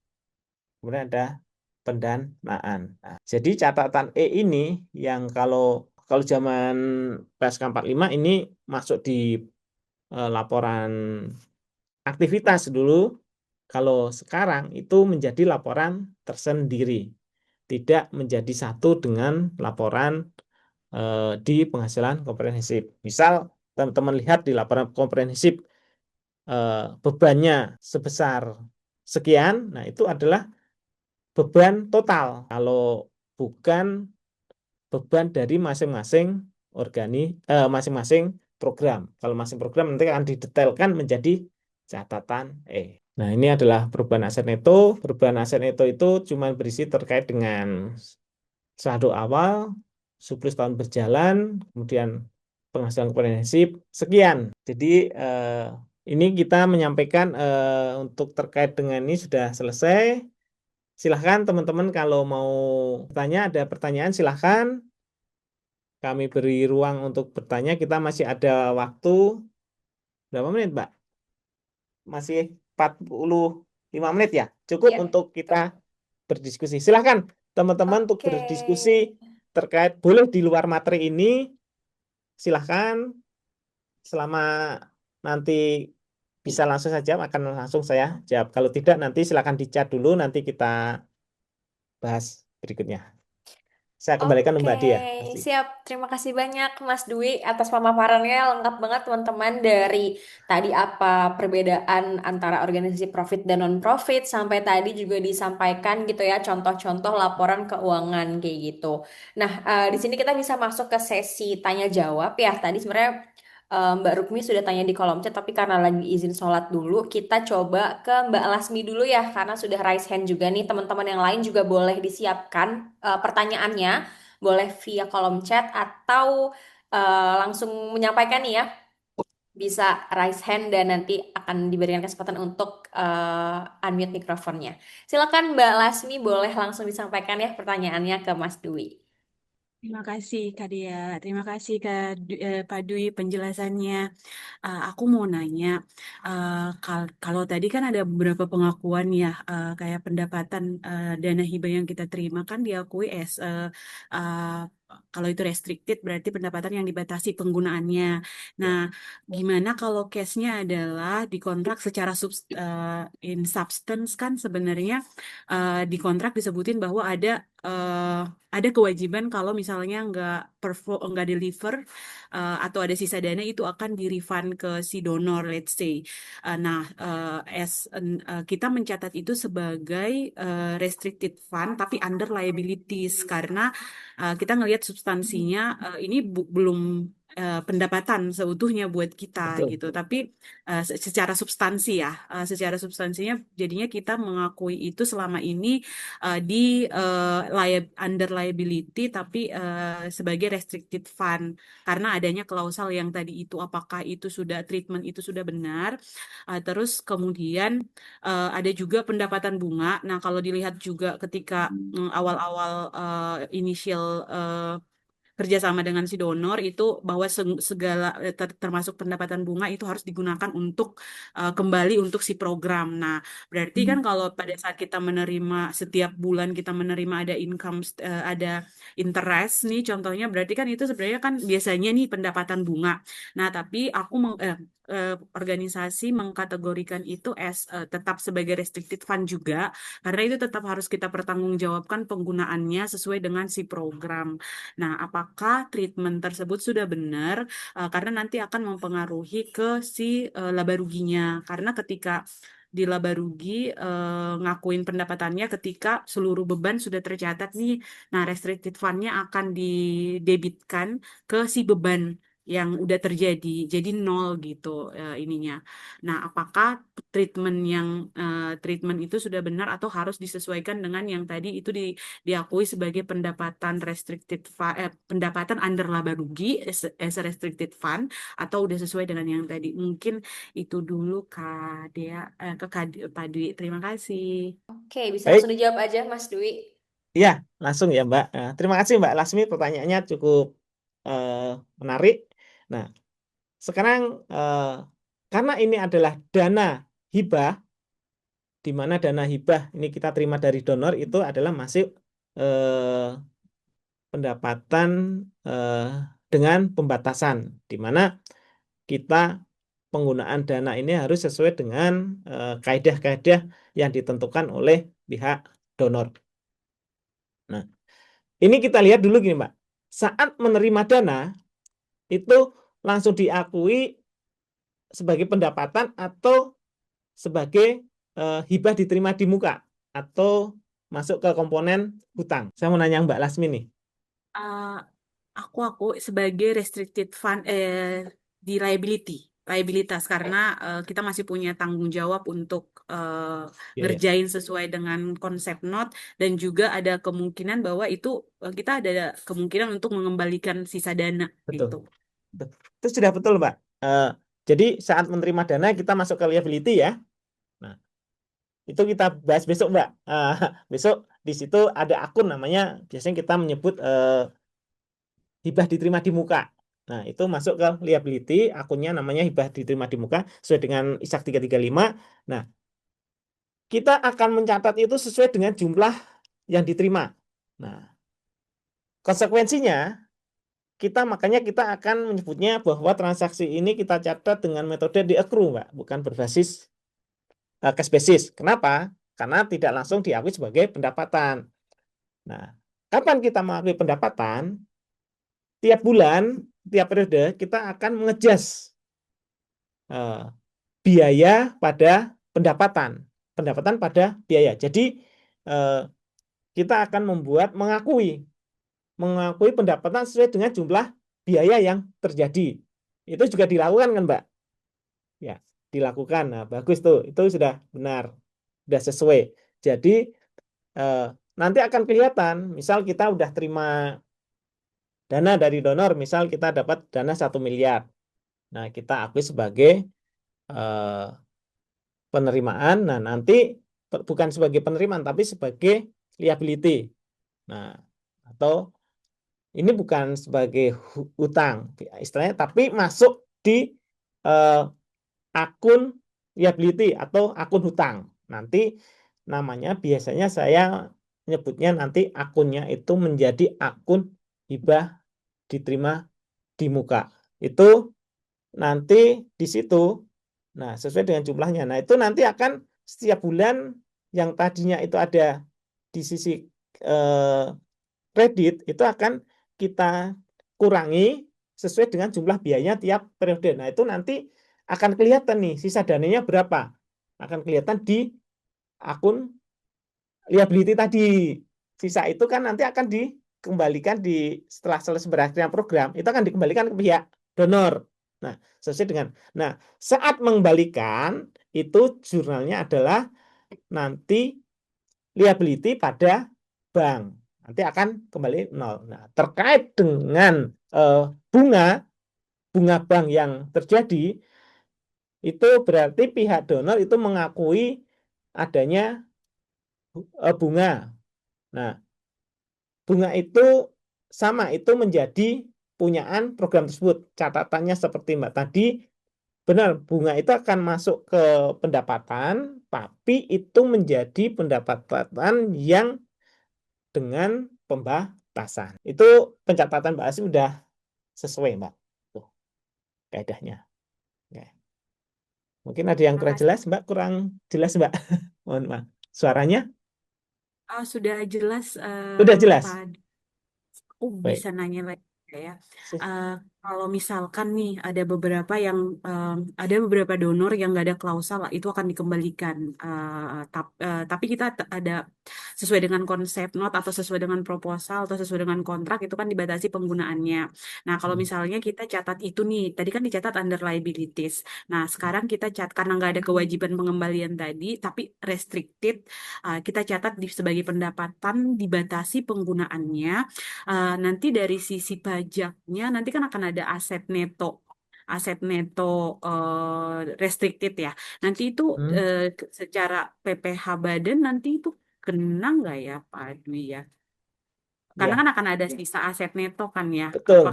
kemudian ada pendanaan. Nah, jadi catatan E ini yang kalau zaman PSK 45 ini masuk di laporan aktivitas dulu, kalau sekarang itu menjadi laporan tersendiri, tidak menjadi satu dengan laporan di penghasilan komprehensif. Misal teman-teman lihat di laporan komprehensif bebannya sebesar sekian, nah itu adalah beban total. Kalau bukan beban dari masing-masing masing-masing program. Kalau masing program nanti akan didetailkan menjadi catatan E. Nah, ini adalah perubahan aset neto. Perubahan aset neto itu cuma berisi terkait dengan saldo awal, surplus tahun berjalan, kemudian penghasilan komprehensif, sekian. Jadi ini kita menyampaikan untuk terkait dengan ini sudah selesai. Silahkan teman-teman kalau mau bertanya, ada pertanyaan silahkan. Kami beri ruang untuk bertanya. Kita masih ada waktu berapa menit, Mbak? Masih 45 menit ya? Cukup Ya. untuk kita berdiskusi. Silahkan teman-teman untuk Oke. berdiskusi terkait, boleh di luar materi ini, silahkan. Selama nanti bisa langsung saja, akan langsung saya jawab. Kalau tidak, nanti silahkan di chat dulu, nanti kita bahas berikutnya. Saya kembalikan ke Oke, Mbak Dia. Pasti. siap. Terima kasih banyak Mas Dwi atas pemaparannya lengkap banget teman-teman dari tadi apa perbedaan antara organisasi profit dan non-profit sampai tadi juga disampaikan gitu ya contoh-contoh laporan keuangan kayak gitu. Nah, di sini kita bisa masuk ke sesi tanya jawab ya. Tadi sebenarnya Mbak Rukmi sudah tanya di kolom chat, tapi karena lagi izin sholat dulu, kita coba ke Mbak Lasmi dulu ya, karena sudah raise hand juga nih. Teman-teman yang lain juga boleh disiapkan pertanyaannya, boleh via kolom chat atau langsung menyampaikan nih ya, bisa raise hand dan nanti akan diberikan kesempatan untuk unmute mikrofonnya. Silakan Mbak Lasmi, boleh langsung disampaikan ya pertanyaannya ke Mas Dwi. Terima kasih Kak Dea, terima kasih Pak Dwi penjelasannya. Aku mau nanya, kalau tadi kan ada beberapa pengakuan ya, kayak pendapatan dana hibah yang kita terima kan diakui kalau itu restricted berarti pendapatan yang dibatasi penggunaannya. Nah, gimana kalau case-nya adalah dikontrak secara in substance kan sebenarnya di kontrak disebutin bahwa ada kewajiban kalau misalnya nggak deliver atau ada sisa dana itu akan di-refund ke si donor, let's say. Nah, kita mencatat itu sebagai restricted fund tapi under liabilities karena kita ngelihat substansinya ini belum pendapatan seutuhnya buat kita Betul. gitu. Tapi secara substansi ya, secara substansinya jadinya kita mengakui itu selama ini di under liability, tapi sebagai restricted fund karena adanya klausal yang tadi itu, apakah itu sudah treatment itu sudah benar. Terus kemudian ada juga pendapatan bunga. Nah, kalau dilihat juga ketika awal-awal initial kerjasama dengan si donor itu bahwa segala termasuk pendapatan bunga itu harus digunakan untuk kembali untuk si program. Nah, berarti kan kalau pada saat kita menerima setiap bulan kita menerima ada income ada interest nih contohnya, berarti kan itu sebenarnya kan biasanya nih pendapatan bunga. Nah, tapi organisasi mengkategorikan itu tetap sebagai restricted fund juga karena itu tetap harus kita pertanggungjawabkan penggunaannya sesuai dengan si program. Nah, apakah treatment tersebut sudah benar? Karena nanti akan mempengaruhi ke si laba ruginya. Karena ketika di laba rugi ngakuin pendapatannya ketika seluruh beban sudah tercatat nih, nah restricted fund-nya akan didebitkan ke si beban yang udah terjadi, jadi nol gitu ininya. Nah, apakah treatment itu sudah benar atau harus disesuaikan dengan yang tadi itu diakui sebagai pendapatan pendapatan under laba rugi as a restricted fund atau udah sesuai dengan yang tadi. Mungkin itu dulu Kak Dea, Pak Dwi. Terima kasih. Oke, bisa Baik, langsung dijawab aja Mas Dwi. iya langsung ya Mbak. Nah, terima kasih Mbak Lasmi, pertanyaannya cukup menarik. Nah, sekarang karena ini adalah dana hibah, di mana dana hibah ini kita terima dari donor itu adalah masuk pendapatan dengan pembatasan, di mana kita penggunaan dana ini harus sesuai dengan kaedah-kaedah yang ditentukan oleh pihak donor. Nah, ini kita lihat dulu gini Mbak, saat menerima dana itu langsung diakui sebagai pendapatan atau sebagai hibah diterima di muka atau masuk ke komponen hutang. Saya mau nanya Mbak Lasmi nih. Uh, aku sebagai restricted fund di liabilitas karena kita masih punya tanggung jawab untuk Ya, ya. ngerjain sesuai dengan konsep not dan juga ada kemungkinan bahwa itu kita ada kemungkinan untuk mengembalikan sisa dana gitu. Betul. Itu sudah betul Mbak. Jadi saat menerima dana kita masuk ke liability ya. Nah, itu kita bahas besok Mbak. Besok di situ ada akun namanya, biasanya kita menyebut hibah diterima di muka. Nah, itu masuk ke liability, akunnya namanya hibah diterima di muka sesuai dengan ISAK 335. Nah, kita akan mencatat itu sesuai dengan jumlah yang diterima. Nah, konsekuensinya makanya kita akan menyebutnya bahwa transaksi ini kita catat dengan metode di accrue, Mbak, bukan berbasis cash basis. Kenapa? Karena tidak langsung diakui sebagai pendapatan. Nah, kapan kita mengakui pendapatan? Tiap bulan, tiap periode kita akan mengejas biaya pada pendapatan pada biaya. Jadi kita akan mengakui pendapatan sesuai dengan jumlah biaya yang terjadi. Itu juga dilakukan kan Mbak? Ya, dilakukan. Nah, bagus tuh. Itu sudah benar. Sudah sesuai. Jadi nanti akan kelihatan, misal kita udah terima dana dari donor, misal kita dapat dana 1 miliar. Nah, kita akui sebagai penerimaan. Nah, nanti bukan sebagai penerimaan, tapi sebagai liability. Nah, atau ini bukan sebagai utang, istilahnya, tapi masuk di akun liability atau akun hutang. Nanti namanya biasanya saya nyebutnya nanti akunnya itu menjadi akun hibah diterima di muka. Itu nanti di situ, nah sesuai dengan jumlahnya. Nah itu nanti akan setiap bulan yang tadinya itu ada di sisi kredit itu akan kita kurangi sesuai dengan jumlah biayanya tiap periode. Nah itu nanti akan kelihatan nih sisa dananya berapa. Akan kelihatan di akun liability tadi. Sisa itu kan nanti akan dikembalikan setelah selesai berakhirnya program, itu akan dikembalikan ke pihak donor. Nah, sesuai dengan. Nah, saat mengembalikan itu jurnalnya adalah nanti liability pada bank. Nanti akan kembali nol. Nah, terkait dengan bunga bank yang terjadi, itu berarti pihak donor itu mengakui adanya bunga. Nah, bunga itu sama, itu menjadi punyaan program tersebut. Catatannya seperti Mbak tadi, benar, bunga itu akan masuk ke pendapatan, tapi itu menjadi pendapatan yang dengan pembatasan. Itu pencatatan Mbak Asi sudah sesuai, Mbak. Tuh, kaidahnya. Oke. Mungkin ada yang kurang Makasih. jelas, Mbak. Kurang jelas, Mbak. Mohon maaf. Suaranya Sudah jelas, sudah jelas. Pak. Aku Baik. bisa nanya lagi ya. Kalau misalkan nih ada beberapa donor yang nggak ada klausal itu akan dikembalikan. Tapi kita ada sesuai dengan konsep not atau sesuai dengan proposal atau sesuai dengan kontrak itu kan dibatasi penggunaannya. Nah, kalau misalnya kita catat itu nih, tadi kan dicatat under liabilities. Nah, sekarang kita karena nggak ada kewajiban pengembalian tadi, tapi restricted, kita catat sebagai pendapatan dibatasi penggunaannya. Nanti dari sisi pajaknya nanti kan akan ada aset neto restricted ya. Nanti itu secara PPh badan nanti itu kena nggak ya Pak Dwi ya? Karena Ya, kan akan ada sisa aset neto kan ya. betul.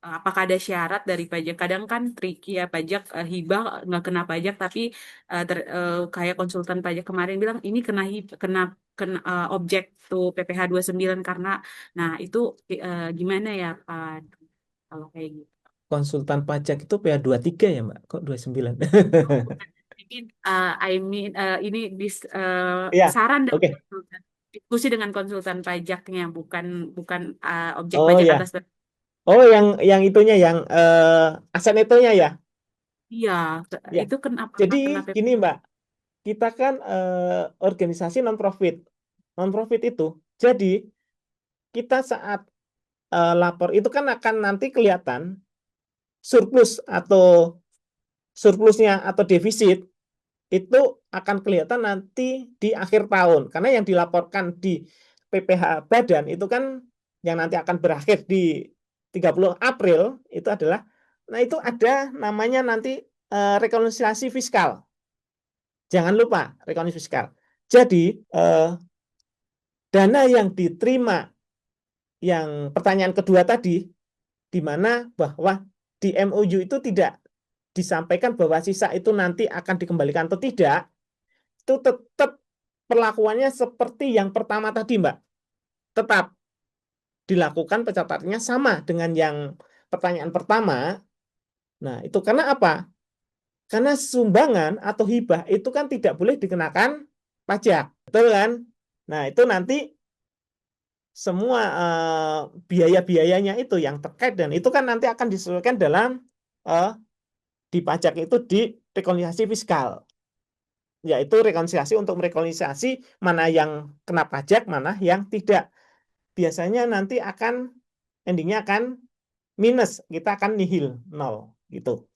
Apakah ada syarat dari pajak? Kadang kan tricky ya pajak, hibah nggak kena pajak tapi kayak konsultan pajak kemarin bilang ini kena objek tuh PPh 29 karena nah itu gimana ya Pak kalau kayak gitu? Konsultan pajak itu PA23 ya, Mbak? Kok 29? Oh, bukan. Ini ini Iya, saran dari oke. konsultan. Diskusi dengan konsultan pajaknya bukan bukan objek Oh pajak ya. atas. Oh, yang itunya, yang aset netonya ya? Iya, Ya. itu kenapa Jadi kena gini, Mbak. Kita kan organisasi non-profit. Non-profit itu. Jadi, kita saat lapor itu kan akan nanti kelihatan surplusnya atau defisit itu akan kelihatan nanti di akhir tahun. Karena yang dilaporkan di PPh Badan itu kan yang nanti akan berakhir di 30 April itu adalah, nah itu ada namanya nanti rekonsiliasi fiskal. Jangan lupa rekonsiliasi fiskal. Jadi dana yang diterima yang pertanyaan kedua tadi, di mana bahwa di MOU itu tidak disampaikan bahwa sisa itu nanti akan dikembalikan atau tidak, itu tetap perlakuannya seperti yang pertama tadi, Mbak. Tetap dilakukan pencatatannya sama dengan yang pertanyaan pertama. Nah, itu karena apa? Karena sumbangan atau hibah itu kan tidak boleh dikenakan pajak. Betul kan? Nah, itu nanti semua biaya-biayanya itu yang terkait dan itu kan nanti akan disesuaikan dalam di pajak itu di rekonsiliasi fiskal. Yaitu rekonsiliasi untuk merekonsiliasi mana yang kena pajak, mana yang tidak. Biasanya nanti endingnya akan minus, kita akan nihil, nol gitu.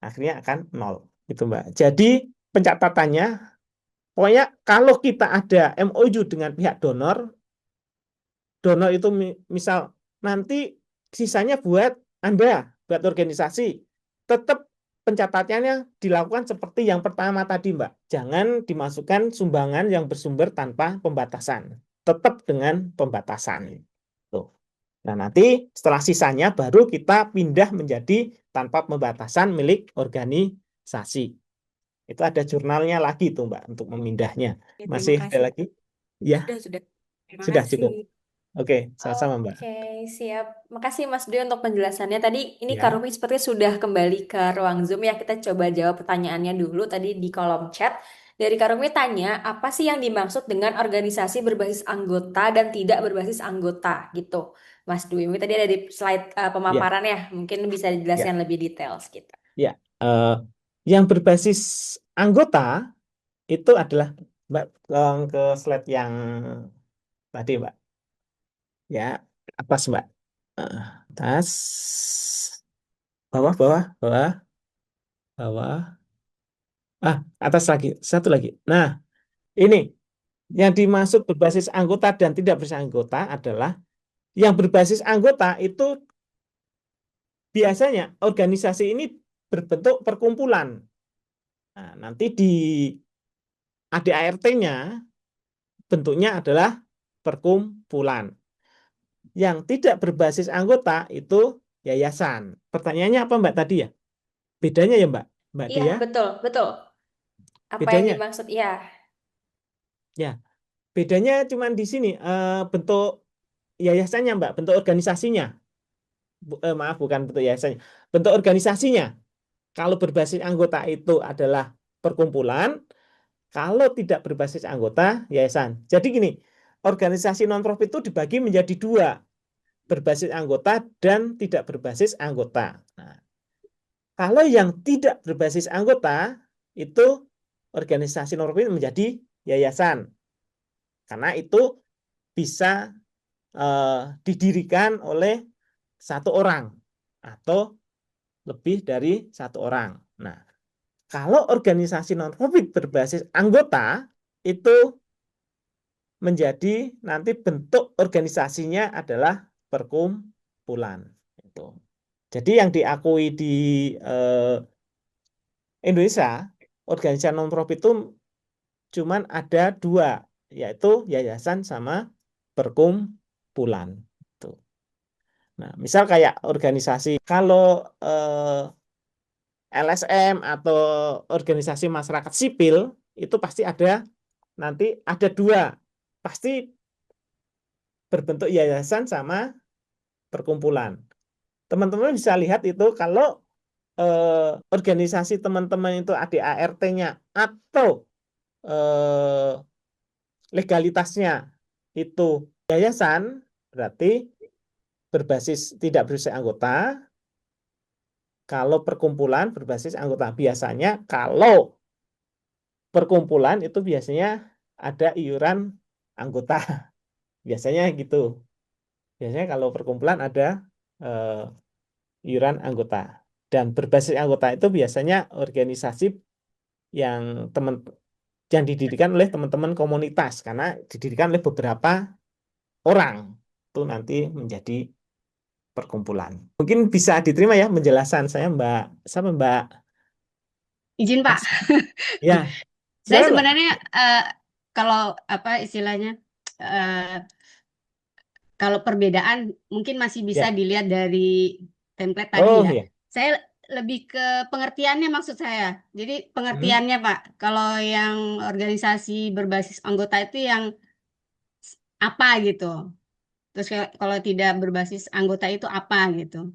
Akhirnya akan nol gitu, Mbak. Jadi pencatatannya, pokoknya kalau kita ada MOU dengan pihak donor itu misal nanti sisanya buat Anda, buat organisasi, tetap pencatatannya dilakukan seperti yang pertama tadi, Mbak. Jangan dimasukkan sumbangan yang bersumber tanpa pembatasan. Tetap dengan pembatasan. Tuh. Nah, nanti setelah sisanya baru kita pindah menjadi tanpa pembatasan milik organisasi. Itu ada jurnalnya lagi tuh, Mbak, untuk memindahnya. Oke, terima Masih ada kasih. lagi? Ya, Sudah. Terima sudah kasih. cukup. Oke, sama-sama, Mbak. Oke, siap. Makasih Mas Dwi untuk penjelasannya. Tadi ini Ya. Kak Rumi seperti sudah kembali ke ruang Zoom ya. Kita coba jawab pertanyaannya dulu tadi di kolom chat. Dari Kak Rumi tanya, apa sih yang dimaksud dengan organisasi berbasis anggota dan tidak berbasis anggota gitu, Mas Dwi. Mungkin tadi ada di slide Ya, pemaparannya. Mungkin bisa ya, dijelaskan lebih detail gitu. ya. Yang berbasis anggota itu adalah, Mbak, ke slide yang tadi, Mbak. Ya, atas, Mbak. Atas. Bawah, bawah, bawah, bawah. Atas lagi. Satu lagi. Nah, ini yang dimaksud berbasis anggota dan tidak berbasis anggota adalah yang berbasis anggota itu biasanya organisasi ini berbentuk perkumpulan. Nah, nanti di ADART-nya bentuknya adalah perkumpulan. Yang tidak berbasis anggota itu yayasan. Pertanyaannya apa Mbak tadi ya? Bedanya ya Mbak Iya, Dia? betul, betul. Apa yang Bedanya? dimaksud? Iya. Ya, bedanya cuma di sini bentuk yayasannya Mbak, bentuk organisasinya. Maaf, bukan bentuk yayasannya. Bentuk organisasinya. Kalau berbasis anggota itu adalah perkumpulan, kalau tidak berbasis anggota, yayasan. Jadi gini, organisasi non-profit itu dibagi menjadi dua, berbasis anggota dan tidak berbasis anggota. Nah, kalau yang tidak berbasis anggota, itu organisasi non-profit menjadi yayasan. Karena itu bisa didirikan oleh satu orang atau lebih dari satu orang. Nah, kalau organisasi non-profit berbasis anggota, itu menjadi nanti bentuk organisasinya adalah perkumpulan. Itu. Jadi yang diakui di Indonesia, organisasi non-profit itu cuman ada dua, yaitu yayasan sama perkumpulan. Itu. Nah, misal kayak organisasi, kalau LSM atau organisasi masyarakat sipil, itu pasti ada, nanti ada dua, pasti berbentuk yayasan sama perkumpulan. Teman-teman bisa lihat itu kalau organisasi teman-teman itu ADART-nya atau legalitasnya itu yayasan, berarti tidak berbasis anggota. Kalau perkumpulan berbasis anggota. Biasanya kalau perkumpulan itu biasanya ada iuran anggota. Biasanya gitu. Biasanya kalau perkumpulan ada iuran anggota. Dan berbasis anggota itu biasanya organisasi yang yang didirikan oleh teman-teman komunitas, karena didirikan oleh beberapa orang itu nanti menjadi perkumpulan. Mungkin bisa diterima ya penjelasan saya Mbak Izin Pak, Ya, saya silakan Mbak. sebenarnya kalau apa istilahnya kalau perbedaan mungkin masih bisa Ya. dilihat dari template tadi Oh ya. ya. Saya lebih ke pengertiannya maksud saya. Jadi Hmm. pengertiannya Pak, kalau yang organisasi berbasis anggota itu yang apa gitu. Terus kalau tidak berbasis anggota itu apa gitu.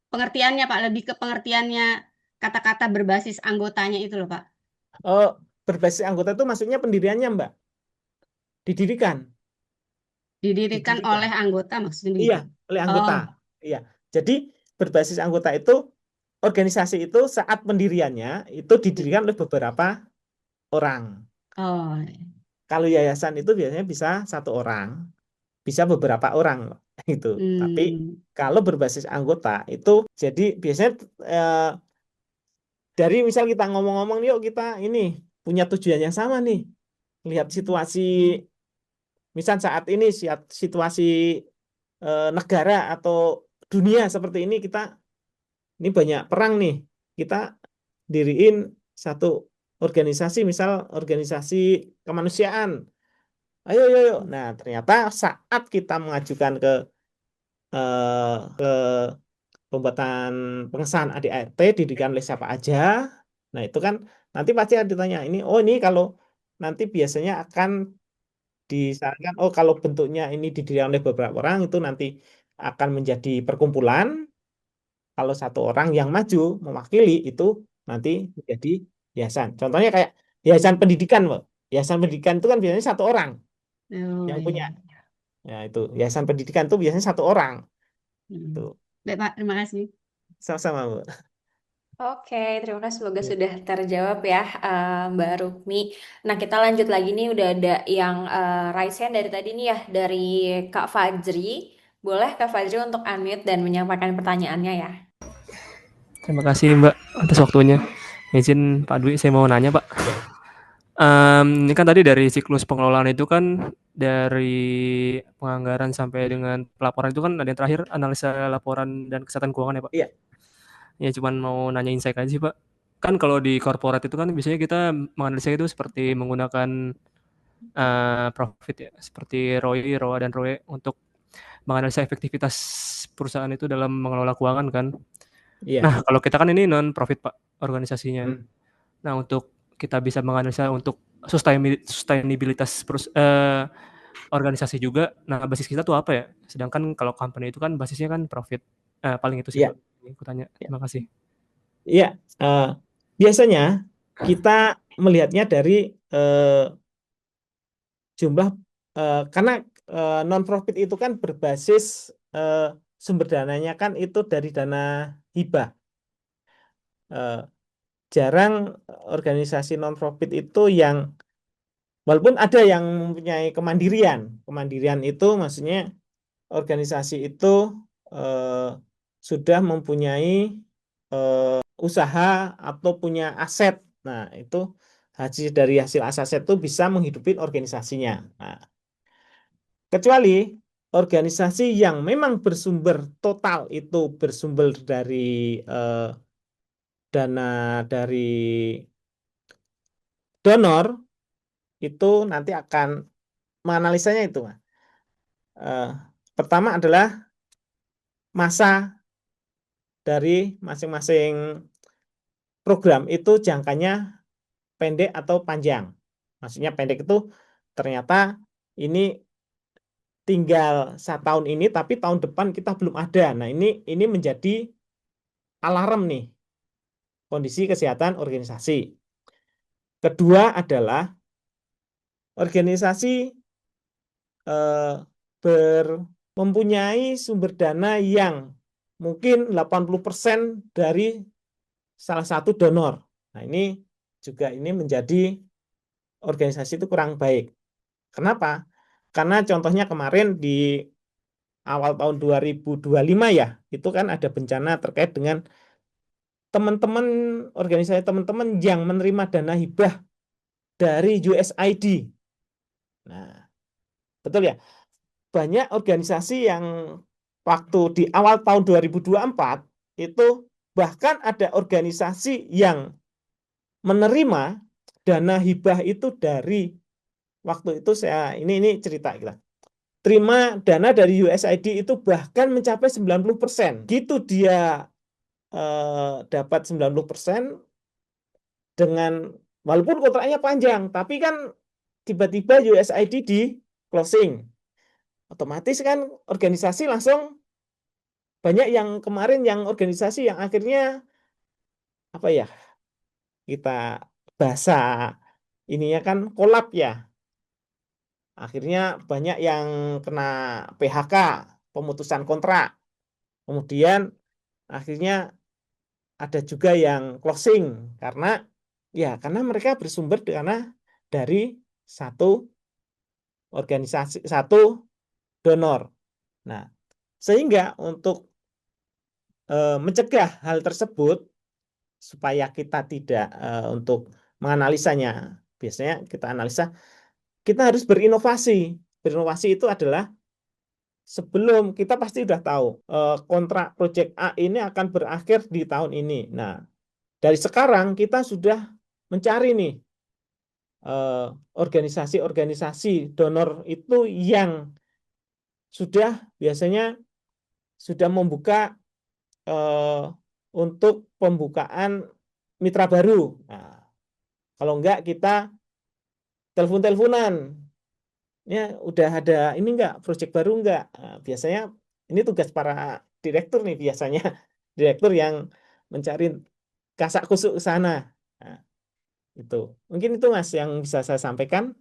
Pengertiannya Pak, lebih ke pengertiannya kata-kata berbasis anggotanya itu loh Pak. Oh, berbasis anggota itu maksudnya pendiriannya Mbak. Didirikan. Didirikan oleh anggota maksudnya Iya, begitu. oleh Oh, anggota. Iya. Jadi berbasis anggota itu organisasi itu saat pendiriannya itu didirikan oleh beberapa orang. oh, Kalau yayasan itu biasanya bisa satu orang, bisa beberapa orang itu. Tapi kalau berbasis anggota itu jadi biasanya dari misal kita ngomong-ngomong yuk kita ini punya tujuan yang sama nih. Lihat situasi misal saat ini situasi negara atau dunia seperti ini, kita ini banyak perang nih, kita diriin satu organisasi, misal organisasi kemanusiaan, ayo ayo ayo. Nah ternyata saat kita mengajukan ke pembuatan pengesahan ADART didirikan oleh siapa aja, nah itu kan nanti pasti akan ditanya ini, oh ini kalau nanti biasanya akan disarankan, oh kalau bentuknya ini didirikan oleh beberapa orang itu nanti akan menjadi perkumpulan. Kalau satu orang yang maju mewakili itu nanti menjadi yayasan. Contohnya kayak yayasan pendidikan, Mbak. Yayasan pendidikan itu kan biasanya satu orang oh yang iya. punya. Ya itu yayasan pendidikan itu biasanya satu orang. Tuh. Baik Pak, terima kasih. Sama-sama, Bu. Oke, terima kasih. Semoga sudah terjawab ya, Mbak Rukmi. Nah, kita lanjut lagi nih. Udah ada yang raise hand dari tadi nih ya, dari Kak Fajri. Boleh Kak Fajri untuk unmute dan menyampaikan pertanyaannya ya. Terima kasih Mbak atas waktunya. Izin Pak Dwi, saya mau nanya Pak. Ini kan tadi dari siklus pengelolaan itu kan dari penganggaran sampai dengan pelaporan itu kan ada yang terakhir analisa laporan dan kesehatan keuangan ya Pak. Iya. Ya cuman mau nanya insight aja sih Pak. Kan kalau di corporate itu kan biasanya kita menganalisa itu seperti menggunakan profit ya, seperti ROI, ROA dan ROE untuk menganalisa efektivitas perusahaan itu dalam mengelola keuangan kan. Iya. Nah, kalau kita kan ini non profit Pak organisasinya. Hmm. Nah, untuk kita bisa menganalisa untuk sustainabilitas organisasi juga. Nah, basis kita tuh apa ya? Sedangkan kalau company itu kan basisnya kan profit. Paling itu sih Iya. Pak. Aku tanya. Iya. Terima kasih. Iya, biasanya kita melihatnya dari jumlah karena non-profit itu kan berbasis sumber dananya kan itu dari dana hibah. Jarang organisasi non-profit itu yang walaupun ada yang mempunyai kemandirian. Kemandirian itu maksudnya organisasi itu sudah mempunyai usaha atau punya aset. Nah, itu dari hasil aset itu bisa menghidupi organisasinya. Nah, kecuali organisasi yang memang bersumber total itu bersumber dari dana dari donor, itu nanti akan menganalisanya itu. Pertama adalah masa dari masing-masing program itu jangkanya pendek atau panjang. Maksudnya pendek itu ternyata ini tinggal 1 tahun ini, tapi tahun depan kita belum ada. Nah, ini menjadi alarm nih kondisi kesehatan organisasi. Kedua adalah organisasi mempunyai sumber dana yang mungkin 80% dari salah satu donor. Nah, ini juga menjadi organisasi itu kurang baik. Kenapa? Karena contohnya kemarin di awal tahun 2025 ya, itu kan ada bencana terkait dengan teman-teman organisasi teman-teman yang menerima dana hibah dari USAID. Nah, betul ya. Banyak organisasi yang waktu di awal tahun 2024 itu bahkan ada organisasi yang menerima dana hibah itu dari waktu itu ini cerita kita. Terima dana dari USAID itu bahkan mencapai 90%. Gitu dia dapat 90% dengan walaupun kontraknya panjang, tapi kan tiba-tiba USAID di closing. Otomatis kan organisasi langsung banyak yang kemarin yang organisasi yang akhirnya apa ya? Kita bahasa ininya kan kolap ya. Akhirnya banyak yang kena PHK, pemutusan kontrak. Kemudian akhirnya ada juga yang closing karena mereka bersumber dari satu organisasi, satu donor. Nah, sehingga untuk mencegah hal tersebut supaya kita tidak untuk menganalisanya, biasanya kita analisa, kita harus berinovasi. Berinovasi itu adalah sebelum kita pasti sudah tahu kontrak proyek A ini akan berakhir di tahun ini. Nah, dari sekarang kita sudah mencari nih organisasi-organisasi donor itu yang biasanya sudah membuka untuk pembukaan mitra baru. Nah, kalau enggak kita telepon-teleponan. Ya, udah ada ini enggak proyek baru enggak? Nah, biasanya ini tugas para direktur nih biasanya. Direktur yang mencari kasak kusuk ke sana. Nah, itu. Mungkin itu Mas yang bisa saya sampaikan.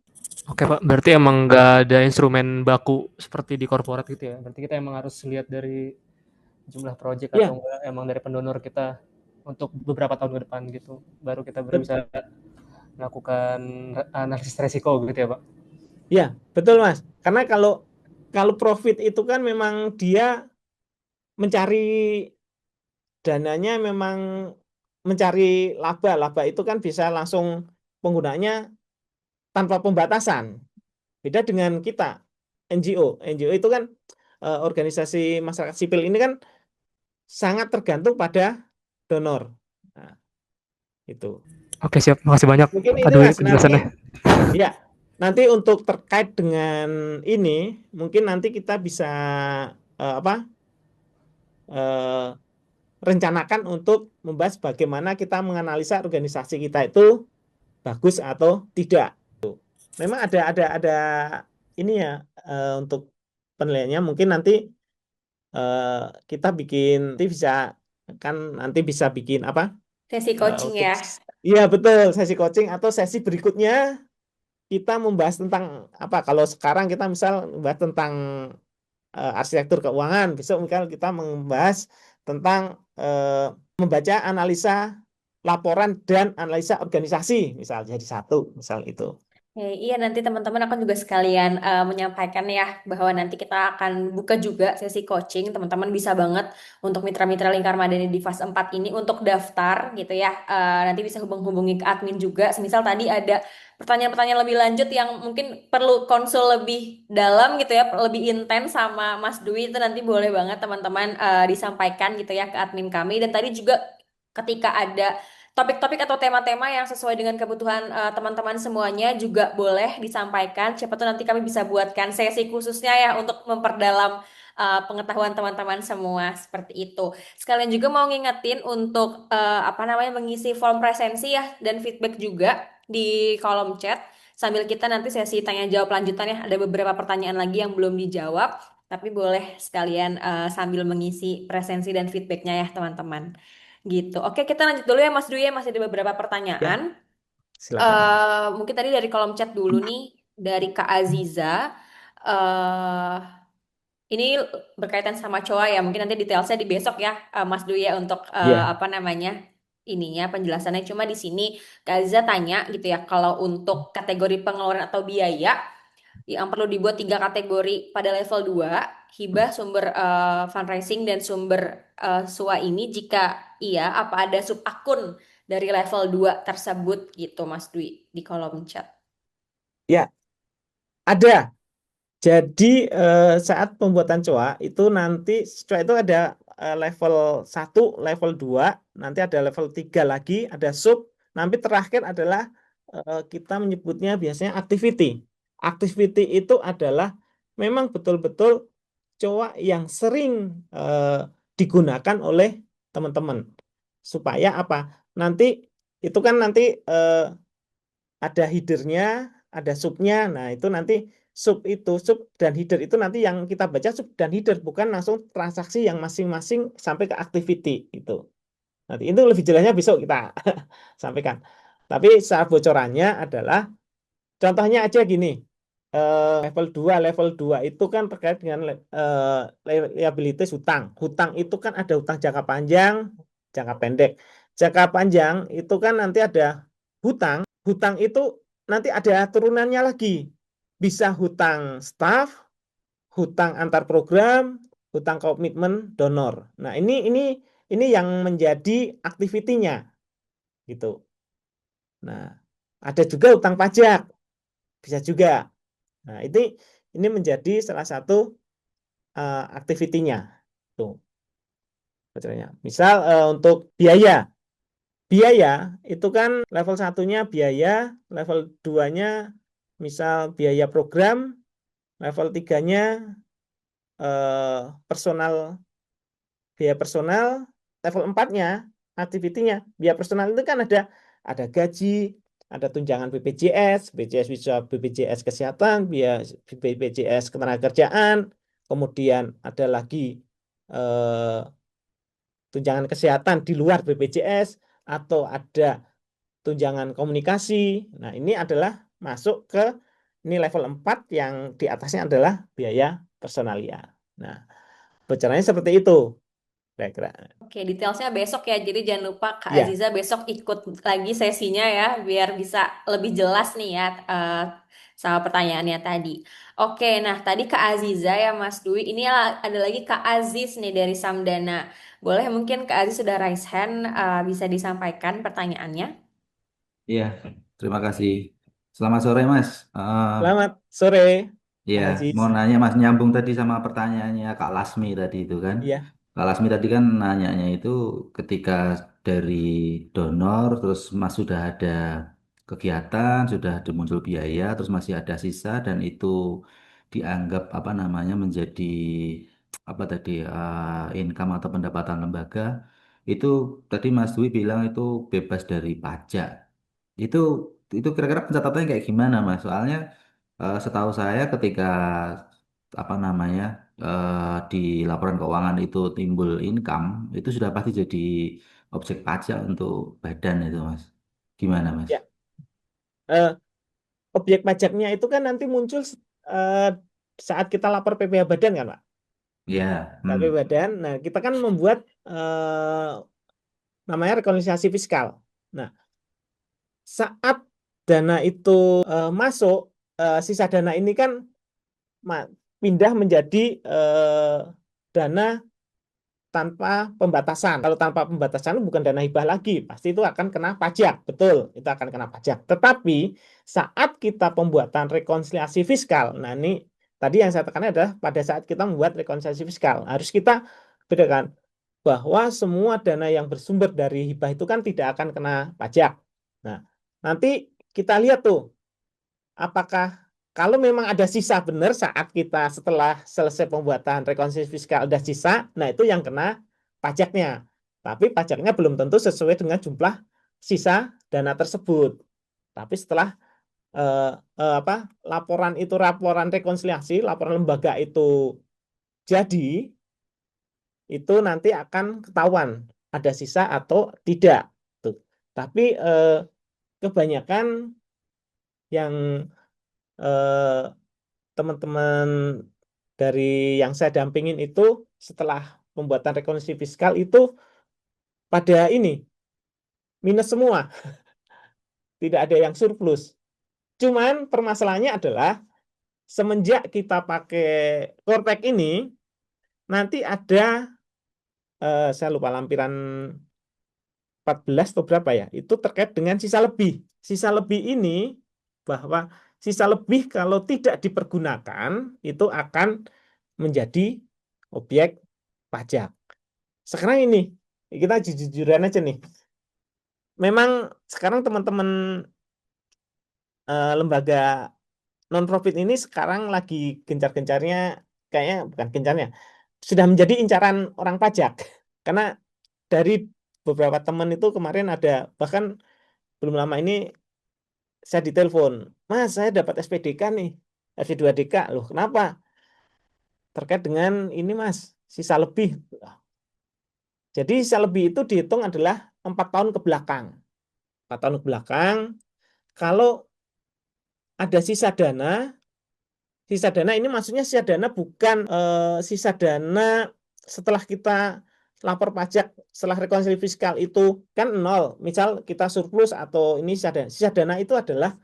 Oke Pak, berarti emang nggak ada instrumen baku seperti di korporat gitu ya? Berarti kita emang harus lihat dari jumlah proyek Ya, atau enggak emang dari pendonor kita untuk beberapa tahun ke depan gitu, baru kita bet- bisa melakukan analisis resiko gitu ya Pak? ya, betul Mas. Karena kalau profit itu kan memang dia mencari dananya memang mencari laba. Laba itu kan bisa langsung penggunaannya tanpa pembatasan. Beda dengan kita, NGO. NGO itu kan organisasi masyarakat sipil ini kan sangat tergantung pada donor. Nah, itu. Oke, siap. Makasih banyak Mungkin Pak ini Dwi Mas, penjelasannya. ya, nanti untuk terkait dengan ini, mungkin nanti kita bisa eh, rencanakan untuk membahas bagaimana kita menganalisa organisasi kita itu bagus atau tidak. Memang ada ini ya untuk penilaiannya mungkin nanti kita bikin nanti bisa kan nanti bisa bikin apa Sesi coaching untuk ya. iya betul sesi coaching atau sesi berikutnya kita membahas tentang apa kalau sekarang kita misal membahas tentang arsitektur keuangan besok mungkin kita membahas tentang membaca analisa laporan dan analisa organisasi misal jadi satu misal itu. Iya nanti teman-teman akan juga sekalian menyampaikan ya bahwa nanti kita akan buka juga sesi coaching. Teman-teman bisa banget untuk mitra-mitra Lingkar Madani di fase 4 ini untuk daftar gitu ya. Nanti bisa hubungi ke admin juga. Semisal tadi ada pertanyaan-pertanyaan lebih lanjut yang mungkin perlu konsul lebih dalam gitu ya, lebih intens sama Mas Dwi itu nanti boleh banget teman-teman disampaikan gitu ya ke admin kami. Dan tadi juga ketika ada topik-topik atau tema-tema yang sesuai dengan kebutuhan teman-teman semuanya juga boleh disampaikan. Siapa tahu nanti kami bisa buatkan sesi khususnya ya untuk memperdalam pengetahuan teman-teman semua seperti itu. Sekalian juga mau ngingetin untuk apa namanya mengisi form presensi ya dan feedback juga di kolom chat. Sambil kita nanti sesi tanya jawab lanjutan ya. Ada beberapa pertanyaan lagi yang belum dijawab, tapi boleh sekalian sambil mengisi presensi dan feedbacknya ya teman-teman. Gitu. Oke, kita lanjut dulu ya Mas Dwi ya, masih ada beberapa Ya, pertanyaan. silakan. Mungkin tadi dari kolom chat dulu nih, dari Kak Aziza. eh ini berkaitan sama COA ya, mungkin nanti detailnya di besok ya, Mas Dwi ya untuk Iya. apa namanya ininya penjelasannya. Cuma di sini Kak Aziza tanya gitu ya, kalau untuk kategori pengeluaran atau biaya yang perlu dibuat 3 kategori pada level 2 hibah, sumber fundraising, dan sumber SUA ini. Jika iya, apa ada sub akun dari level 2 tersebut gitu, Mas Dwi, di kolom chat. Ya, ada. Jadi saat pembuatan COA itu nanti COA itu ada level 1, level 2, nanti ada level 3 lagi, ada sub. Nanti terakhir adalah kita menyebutnya biasanya activity. Activity itu adalah memang betul-betul COA yang sering digunakan oleh teman-teman. Supaya apa? Nanti itu kan nanti ada headernya, ada subnya. Nah, itu nanti sub dan header itu nanti yang kita baca sub dan header, bukan langsung transaksi yang masing-masing sampai ke activity itu. Nanti itu lebih jelasnya besok kita sampaikan. Tapi secara bocorannya adalah contohnya aja gini. Level 2 itu kan terkait dengan liabilities hutang. Hutang itu kan ada hutang jangka panjang, jangka pendek. Jangka panjang itu kan nanti ada hutang. Hutang itu nanti ada turunannya lagi. Bisa hutang staff, hutang antar program, hutang komitmen donor. Nah, ini yang menjadi aktivitinya gitu. Nah, ada juga hutang pajak. Bisa juga. Nah, ini menjadi salah satu aktivitinya. Tuh, bocorannya. Misal untuk biaya. Biaya itu kan level 1-nya biaya, level 2-nya misal biaya program, level 3-nya personal, biaya personal, level 4-nya aktivitinya. Biaya personal itu kan ada gaji, ada tunjangan BPJS, BPJS bisa BPJS kesehatan, biaya BPJS ketenagakerjaan, kemudian ada lagi tunjangan kesehatan di luar BPJS atau ada tunjangan komunikasi. Nah, ini adalah masuk ke ini level 4 yang di atasnya adalah biaya personalia. Nah, bocorannya seperti itu. Kira-kira. Oke, detailsnya besok ya. Jadi jangan lupa Kak Iya, Aziza besok ikut lagi sesinya ya, biar bisa lebih jelas nih ya sama pertanyaannya tadi. Oke, nah tadi Kak Aziza ya Mas Dwi. Ini ada lagi Kak Aziz nih dari Samdana. Boleh mungkin Kak Aziz sudah raise hand, bisa disampaikan pertanyaannya. Iya, terima kasih. Selamat sore, Mas. Selamat sore, Iya, Bang Aziz. mau nanya Mas, nyambung tadi sama pertanyaannya Kak Lasmi tadi itu kan. Iya, Kak Lasmi tadi kan nanyanya itu ketika dari donor, terus Mas sudah ada kegiatan, sudah ada muncul biaya, terus masih ada sisa, dan itu dianggap apa namanya menjadi apa tadi income atau pendapatan lembaga. Itu tadi Mas Dwi bilang itu bebas dari pajak. Itu itu kira-kira pencatatannya kayak gimana, Mas? Soalnya setahu saya ketika apa namanya di laporan keuangan itu timbul income, itu sudah pasti jadi objek pajak untuk badan itu, Mas. Gimana, Mas? ya. Eh, objek pajaknya itu kan nanti muncul saat kita lapor PPh Badan kan, Pak? Ya, PPh Badan. Nah, kita kan membuat namanya rekonsiliasi fiskal. Nah, saat dana itu masuk, sisa dana ini kan pindah menjadi dana tanpa pembatasan. Kalau tanpa pembatasan bukan dana hibah lagi, pasti itu akan kena pajak, betul, itu akan kena pajak. Tetapi saat kita pembuatan rekonsiliasi fiskal, nah ini tadi yang saya tekankan adalah pada saat kita membuat rekonsiliasi fiskal, harus kita bedakan bahwa semua dana yang bersumber dari hibah itu kan tidak akan kena pajak. Nah, nanti kita lihat tuh, apakah kalau memang ada sisa benar saat kita setelah selesai pembuatan rekonsiliasi fiskal ada sisa, nah itu yang kena pajaknya. Tapi pajaknya belum tentu sesuai dengan jumlah sisa dana tersebut. Tapi setelah laporan rekonsiliasi, laporan lembaga itu jadi, itu nanti akan ketahuan ada sisa atau tidak. Tuh. Tapi kebanyakan yang teman-teman dari yang saya dampingin itu setelah pembuatan rekonsiliasi fiskal itu pada ini minus semua, tidak ada yang surplus. Cuman permasalahannya adalah semenjak kita pakai Kortek ini, nanti ada saya lupa lampiran 14 atau berapa ya, itu terkait dengan sisa lebih. Sisa lebih ini bahwa sisa lebih kalau tidak dipergunakan itu akan menjadi objek pajak. Sekarang ini kita jujur-jujuran aja nih. Memang sekarang teman-teman lembaga non-profit ini sekarang lagi gencar-gencarnya, kayaknya bukan gencarnya, sudah menjadi incaran orang pajak. Karena dari beberapa teman itu kemarin ada, bahkan belum lama ini saya ditelepon, Mas, saya dapat SPDK nih, SV2DK. Loh, kenapa? Terkait dengan ini, Mas, sisa lebih. Jadi sisa lebih itu dihitung adalah 4 tahun ke belakang. 4 tahun ke belakang, kalau ada sisa dana ini maksudnya sisa dana bukan sisa dana setelah kita lapor pajak, setelah rekonsiliasi fiskal itu kan nol. Misal kita surplus atau ini sisa dana itu adalah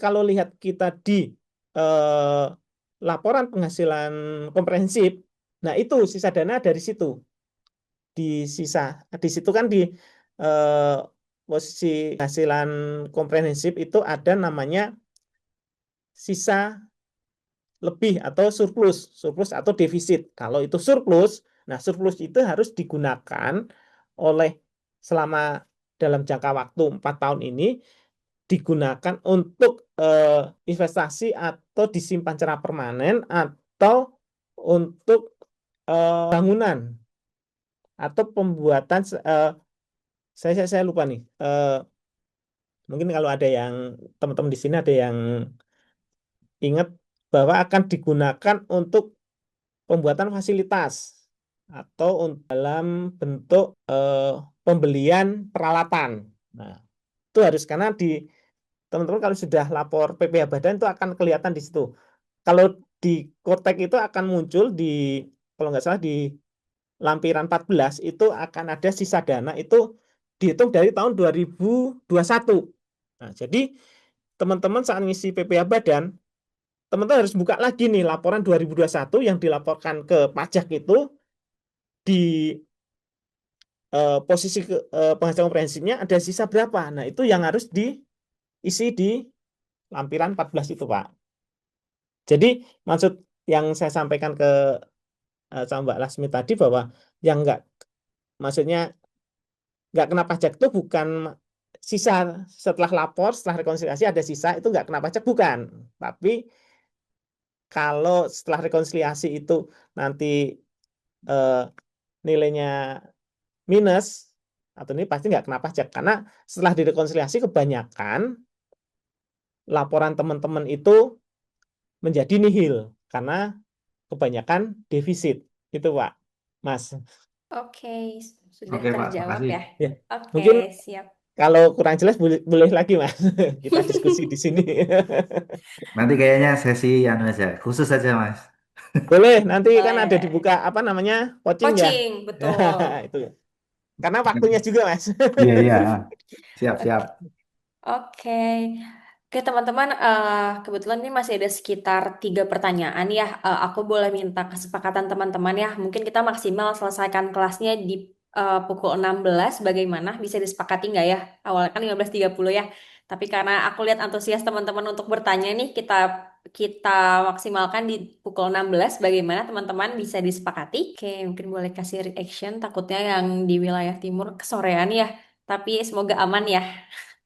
kalau lihat kita di laporan penghasilan komprehensif, nah itu sisa dana dari situ. Di situ kan di posisi hasilan komprehensif itu ada namanya sisa lebih atau surplus atau defisit. Kalau itu surplus, nah surplus itu harus digunakan oleh selama dalam jangka waktu 4 tahun ini digunakan untuk investasi atau disimpan secara permanen atau untuk bangunan atau pembuatan saya lupa nih. Mungkin kalau ada yang teman-teman di sini ada yang ingat bahwa akan digunakan untuk pembuatan fasilitas atau dalam bentuk pembelian peralatan. Nah, itu harus karena di teman-teman kalau sudah lapor PPh Badan itu akan kelihatan di situ. Kalau di Kortek itu akan muncul di, kalau nggak salah di lampiran 14 itu akan ada sisa dana itu dihitung dari tahun 2021. Nah, jadi teman-teman saat ngisi PPh Badan, teman-teman harus buka lagi nih laporan 2021 yang dilaporkan ke pajak itu posisi penghasilan komprehensifnya ada sisa berapa. Nah, itu yang harus diisi di lampiran 14 itu, Pak. Jadi maksud yang saya sampaikan ke sama Mbak Lasmi tadi bahwa yang maksudnya nggak kena pajak itu bukan sisa setelah lapor, setelah rekonsiliasi ada sisa itu nggak kena pajak, bukan. Tapi kalau setelah rekonsiliasi itu nanti nilainya minus atau ini pasti nggak kena pajak, karena setelah direkonsiliasi kebanyakan laporan teman-teman itu menjadi nihil karena kebanyakan defisit itu, Pak, Mas. Oke, sudah Oke, Pak, terjawab makasih. ya. Ya, Oke, mungkin siap. kalau kurang jelas boleh lagi, Mas. Kita diskusi di sini. Nanti kayaknya sesi anu aja, khusus aja, Mas. Boleh, nanti kan ada Boleh. dibuka apa namanya? Coaching ya. Coaching, betul. Itu. Karena waktunya juga, Mas. Iya, iya. Siap, siap. Oke. Oke, teman-teman, kebetulan ini masih ada sekitar 3 pertanyaan ya. Aku boleh minta kesepakatan teman-teman ya. Mungkin kita maksimal selesaikan kelasnya di pukul 16. Bagaimana? Bisa disepakati nggak ya? Awalnya kan 15.30 ya. Tapi karena aku lihat antusias teman-teman untuk bertanya nih, kita maksimalkan di pukul 16. Bagaimana teman-teman, bisa disepakati? Oke, mungkin boleh kasih reaction. Takutnya yang di wilayah timur kesorean ya. Tapi semoga aman ya.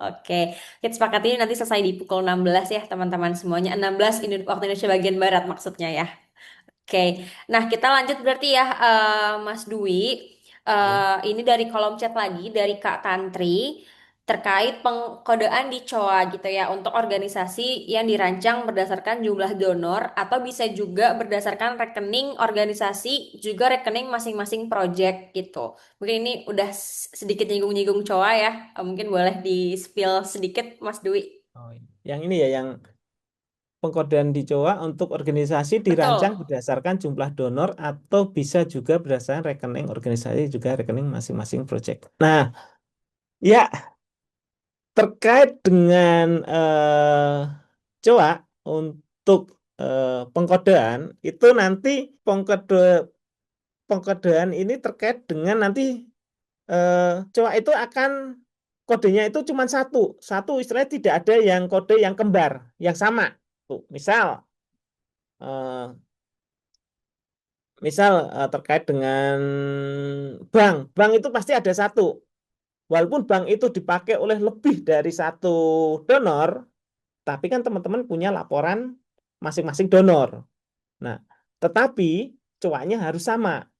Oke. Kita sepakati nanti selesai di pukul 16 ya teman-teman semuanya. 16 waktu Indonesia bagian Barat maksudnya ya. Oke. Nah, kita lanjut berarti ya, Mas Dwi. Ini dari kolom chat lagi dari Kak Tantri terkait pengkodean di COA gitu ya untuk organisasi yang dirancang berdasarkan jumlah donor atau bisa juga berdasarkan rekening organisasi juga rekening masing-masing project gitu. Mungkin ini udah sedikit nyinggung-nyinggung COA ya. Mungkin boleh di-spill sedikit Mas Dwi. Oh, yang ini ya, yang pengkodean di COA untuk organisasi dirancang Betul. berdasarkan jumlah donor atau bisa juga berdasarkan rekening organisasi juga rekening masing-masing project. Nah, ya terkait dengan COA untuk pengkodean itu nanti pengkodean ini terkait dengan nanti COA itu akan kodenya itu cuma satu istilahnya tidak ada yang kode yang kembar yang sama. Tuh, misal terkait dengan bank itu pasti ada satu. Walaupun bank itu dipakai oleh lebih dari satu donor, tapi kan teman-teman punya laporan masing-masing donor. Nah, tetapi COA-nya harus sama.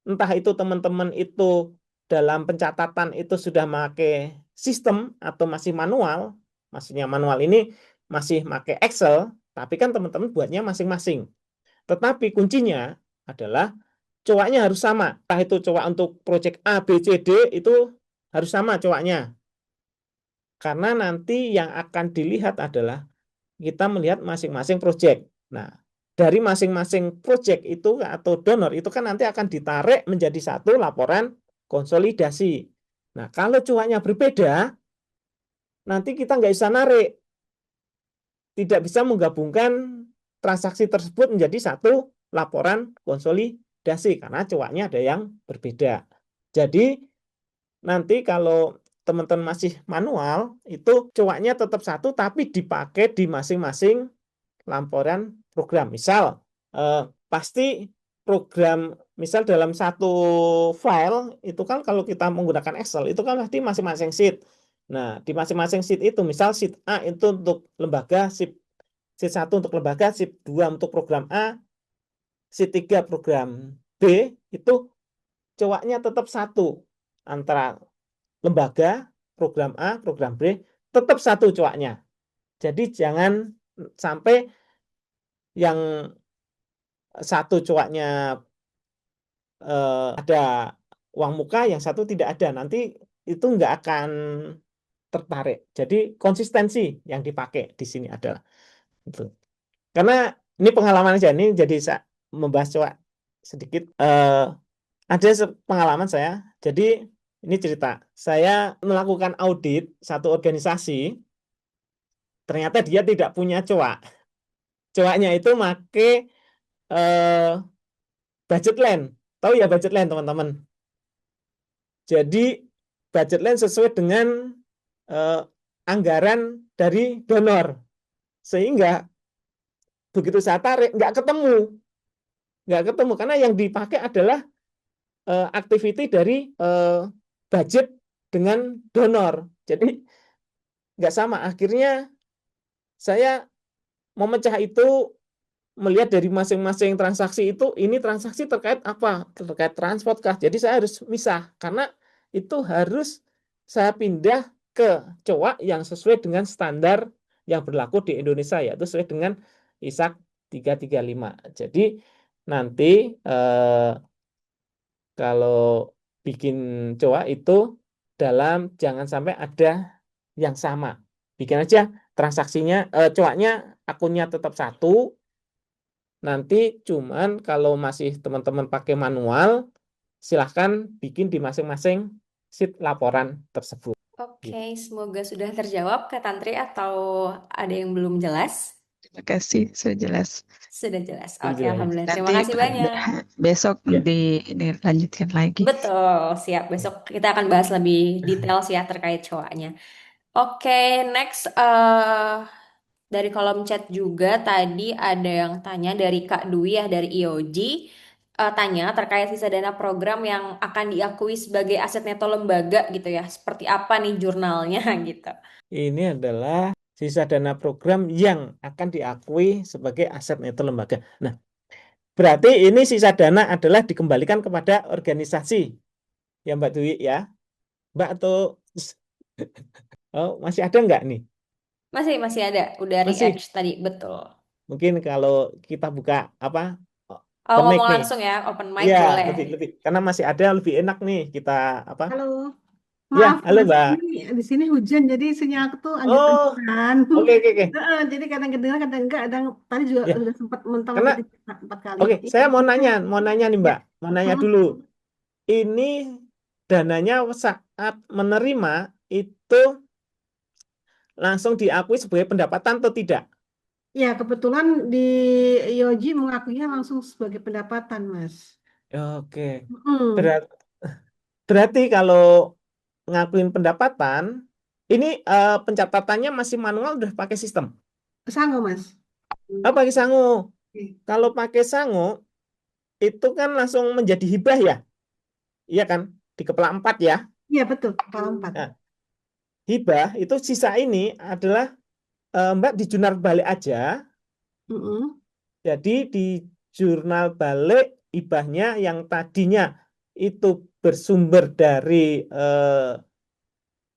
Entah itu teman-teman itu dalam pencatatan itu sudah memakai sistem atau masih manual. Maksudnya manual ini masih pakai Excel, tapi kan teman-teman buatnya masing-masing. Tetapi kuncinya adalah COA-nya harus sama. Entah itu COA untuk proyek A, B, C, D itu harus sama COA-nya. Karena nanti yang akan dilihat adalah kita melihat masing-masing proyek. Nah, dari masing-masing proyek itu atau donor itu kan nanti akan ditarik menjadi satu laporan konsolidasi. Nah, kalau COA-nya berbeda, nanti kita nggak bisa narik. Tidak bisa menggabungkan transaksi tersebut menjadi satu laporan konsolidasi karena COA-nya ada yang berbeda. Jadi nanti kalau teman-teman masih manual itu COA-nya tetap satu tapi dipakai di masing-masing laporan program. Misal pasti program misal dalam satu file itu kan kalau kita menggunakan Excel itu kan pasti masing-masing sheet. Nah, di masing-masing sheet itu misal sheet A itu untuk lembaga, sheet 1 untuk lembaga, sheet 2 untuk program A, sheet 3 program B, itu COA-nya tetap satu antara lembaga, program A, program B, tetap satu COA-nya. Jadi jangan sampai yang satu COA-nya ada uang muka, yang satu tidak ada. Nanti itu nggak akan tertarik. Jadi konsistensi yang dipakai di sini adalah itu. Karena ini pengalaman aja, ini jadi membahas COA sedikit. Ada pengalaman saya. Jadi ini cerita. Saya melakukan audit satu organisasi. Ternyata dia tidak punya COA. COA-nya itu make budget line. Tahu ya budget line, teman-teman? Jadi budget line sesuai dengan anggaran dari donor. Sehingga begitu saya tarik, nggak ketemu karena yang dipakai adalah activity dari budget dengan donor. Jadi nggak sama. Akhirnya saya memecah itu, melihat dari masing-masing transaksi itu, ini transaksi terkait apa? Terkait transport kah? Jadi saya harus misah, karena itu harus saya pindah ke COA yang sesuai dengan standar yang berlaku di Indonesia, yaitu sesuai dengan ISAK 335. Jadi nanti kalau bikin COA itu jangan sampai ada yang sama. Bikin aja transaksinya, COA-nya akunnya tetap satu. Nanti cuman kalau masih teman-teman pakai manual, silahkan bikin di masing-masing sheet laporan tersebut. Oke, semoga sudah terjawab Kak Tantri, atau ada yang belum jelas? Terima kasih, sudah jelas. Sudah jelas. Sudah Oke, jelas. alhamdulillah. Terima Nanti kasih banyak. besok Ya. dilanjutkan lagi. Betul, siap. Besok kita akan bahas lebih detail sih ya terkait cowoknya. Oke, next dari kolom chat juga tadi ada yang tanya dari Kak Dwi ya, dari IOG, tanya terkait sisa dana program yang akan diakui sebagai aset neto lembaga gitu ya. Seperti apa nih jurnalnya gitu. Ini adalah sisa dana program yang akan diakui sebagai aset neto lembaga. Nah, berarti ini sisa dana adalah dikembalikan kepada organisasi. Ya Mbak Dwi ya. Mbak atau masih ada nggak nih? Masih ada. Udah Masih. react tadi, betul. Mungkin kalau kita buka apa? Oh, open mic ngomong nih. langsung ya, open mic Iya, boleh. lebih karena masih ada, lebih enak nih kita apa? Halo, Ya, maaf halo Mas, Mbak. di sini hujan jadi sinyal aku tuh agak Oh, kedengeran. oke. Jadi kadang kedengeran, kadang enggak. Tadi juga Ya, udah sempat mentang karena 4 kali. oke, saya mau nanya nih Ya. Mbak, mau nanya dulu. Ini dananya saat menerima itu langsung diakui sebagai pendapatan atau tidak? Ya, kebetulan di IOG mengakuinya langsung sebagai pendapatan, Mas. Oke. Mm. Berarti kalau ngakuin pendapatan, ini pencatatannya masih manual, udah pakai sistem? Sango, Mas. Oh, pakai Sango. Oke. Kalau pakai Sango, itu kan langsung menjadi hibah ya? Iya kan? Di kepala 4 ya? Iya, betul, kepala 4. Nah, hibah itu sisa ini adalah Mbak di jurnal balik aja. Jadi di jurnal balik hibahnya yang tadinya itu bersumber dari